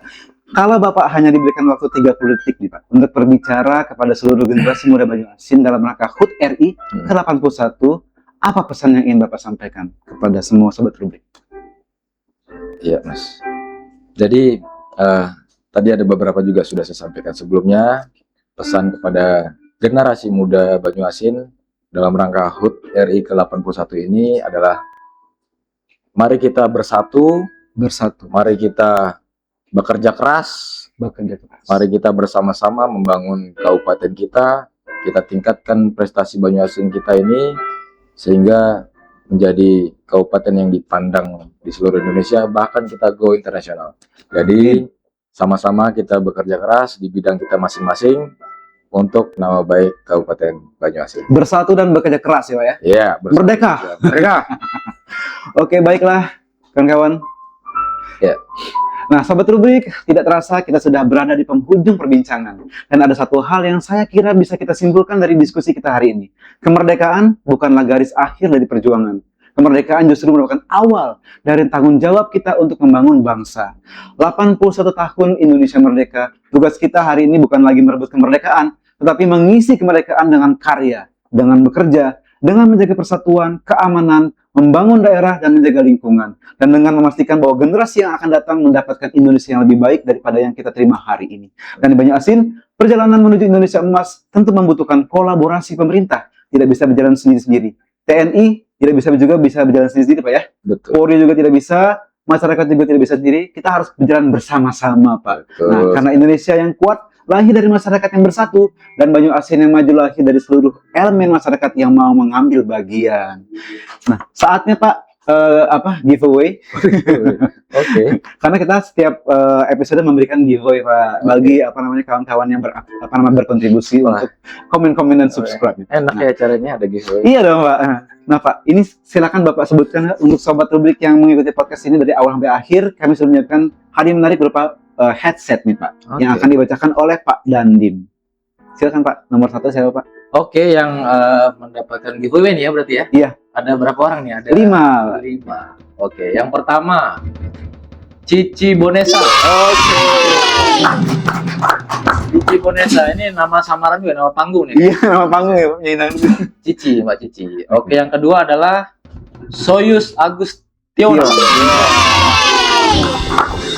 Kalau Bapak hanya diberikan waktu 30 detik nih Pak, untuk berbicara kepada seluruh generasi muda Banyuasin dalam rangka HUT RI ke-81, apa pesan yang ingin Bapak sampaikan kepada semua sobat rubrik? Iya, Mas. Jadi tadi ada beberapa juga sudah saya sampaikan sebelumnya, pesan kepada generasi muda Banyuasin dalam rangka HUT RI ke-81 ini adalah mari kita bersatu, mari kita bekerja keras, mari kita bersama-sama membangun kabupaten kita tingkatkan prestasi Banyuasin kita ini sehingga menjadi kabupaten yang dipandang di seluruh Indonesia, bahkan kita go internasional. Jadi sama-sama kita bekerja keras di bidang kita masing-masing untuk nama baik Kabupaten Banyuasin. Bersatu dan bekerja keras ya Pak ya? Iya, Merdeka! Merdeka! Oke, baiklah kawan-kawan. Ya. Nah, sobat rubrik, tidak terasa kita sudah berada di penghujung perbincangan. Dan ada satu hal yang saya kira bisa kita simpulkan dari diskusi kita hari ini. Kemerdekaan bukanlah garis akhir dari perjuangan. Kemerdekaan justru merupakan awal dari tanggung jawab kita untuk membangun bangsa. 81 tahun Indonesia merdeka, tugas kita hari ini bukan lagi merebut kemerdekaan, tetapi mengisi kemerdekaan dengan karya, dengan bekerja, dengan menjaga persatuan, keamanan, membangun daerah dan menjaga lingkungan, dan dengan memastikan bahwa generasi yang akan datang mendapatkan Indonesia yang lebih baik daripada yang kita terima hari ini. Dan di Banyuasin, perjalanan menuju Indonesia emas tentu membutuhkan kolaborasi pemerintah, tidak bisa berjalan sendiri-sendiri. TNI tidak bisa berjalan sendiri-sendiri Pak ya. Betul. Polri juga tidak bisa, masyarakat juga tidak bisa sendiri. Kita harus berjalan bersama-sama Pak. Betul. Nah, karena Indonesia yang kuat lahir dari masyarakat yang bersatu, dan Banyuasin yang maju lahir dari seluruh elemen masyarakat yang mau mengambil bagian. Nah, saatnya Pak giveaway. Oke. Karena kita setiap episode memberikan giveaway Pak bagi kawan-kawan yang berkontribusi Wah. untuk komen-komen dan subscribe. Enak ya caranya ada giveaway. Iya dong Pak. Nah Pak, ini silakan Bapak sebutkan untuk sobat rubrik yang mengikuti podcast ini dari awal sampai akhir. Kami sudah menyiapkan hadiah menarik berupa headset nih Pak, yang akan dibacakan oleh Pak Dandim. Silakan Pak, nomor 1 siapa Pak? Oke, yang mendapatkan giveaway nih ya berarti ya? Iya. Ada berapa orang nih? Ada 5. 5. Oke, yang pertama Cici Bonesa. Oke. Cici Bonesa ini nama samaran juga, nama panggung nih. Iya, nama panggung ya Pak, nyanyi Cici, Mbak Cici. Oke, yang kedua adalah Soyuz Agustion.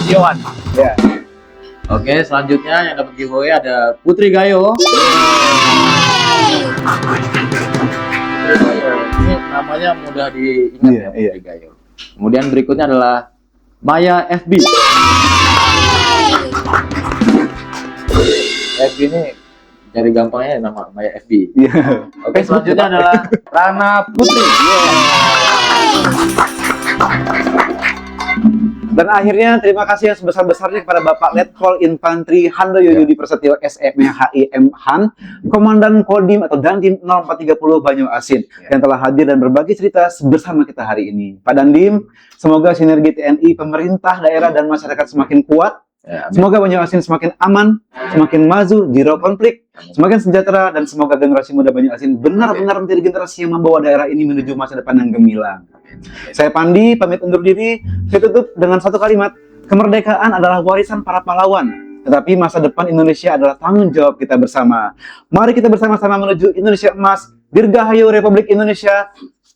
Yohan. Ya. Oke, selanjutnya yang dapat giveaway ada Putri Gayo. Putri Gayo. Ini namanya mudah diingat Iya, ya, Putri Gayo. Kemudian berikutnya adalah Maya FB. FB ini dari gampangnya nama Maya FB. Iya. Oke, selanjutnya adalah Rana Putri. Dan akhirnya terima kasih yang sebesar-besarnya kepada Bapak Letkol Infantri Handoyo Yudi Prasetyo SMHIM Han, Komandan Kodim atau Dandim 0430 Banyuasin, yang telah hadir dan berbagi cerita bersama kita hari ini. Pak Dandim, semoga sinergi TNI, pemerintah, daerah, dan masyarakat semakin kuat. Ya, amin. Semoga Banyuasin semakin aman, semakin maju, zero konflik, semakin sejahtera, dan semoga generasi muda Banyuasin benar-benar menjadi generasi yang membawa daerah ini menuju masa depan yang gemilang. Saya Pandi, pamit undur diri. Saya tutup dengan satu kalimat: kemerdekaan adalah warisan para pahlawan, tetapi masa depan Indonesia adalah tanggung jawab kita bersama. Mari kita bersama-sama menuju Indonesia emas. Dirgahayu Republik Indonesia.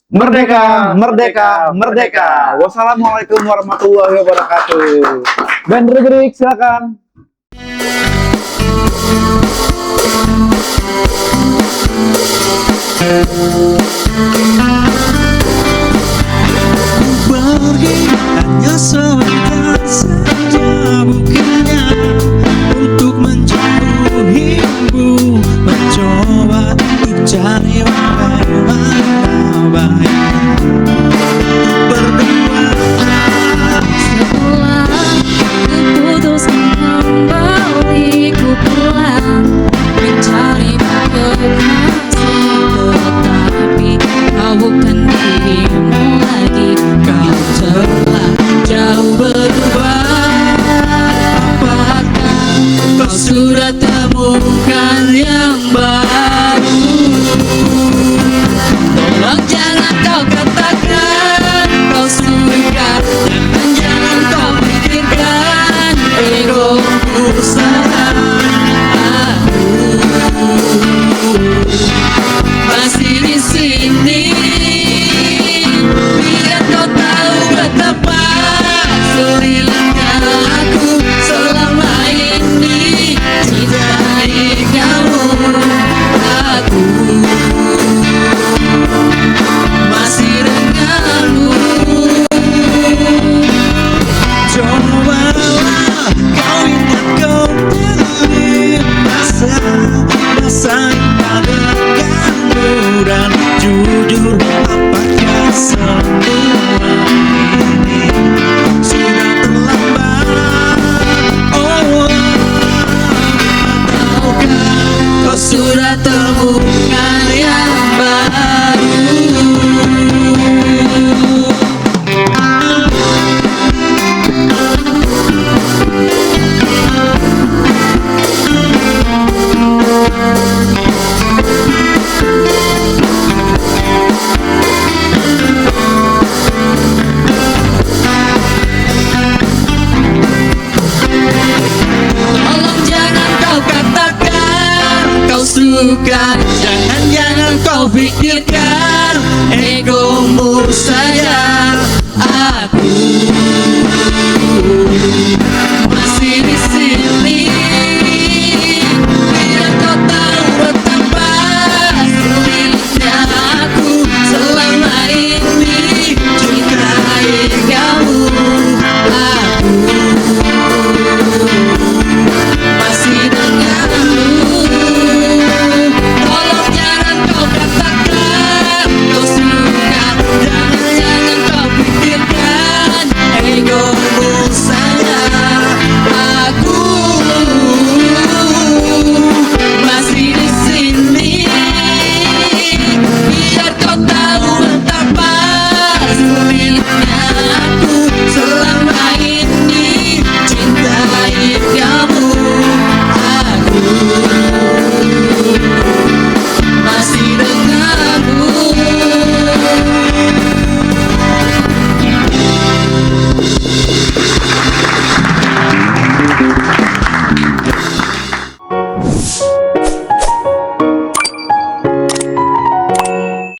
Merdeka, merdeka, merdeka. Wassalamualaikum warahmatullahi wabarakatuh. Dan rubrik silakan. Pergi hanya sebentar saja, bukannya untuk menjauhimu, mencoba untuk cari bagaimana baik berdua. Setelah kuputuskan kembali ku pulang mencari kekasih, tetapi kau bukan bukan. Jangan-jangan kau pikirkan egomu saja.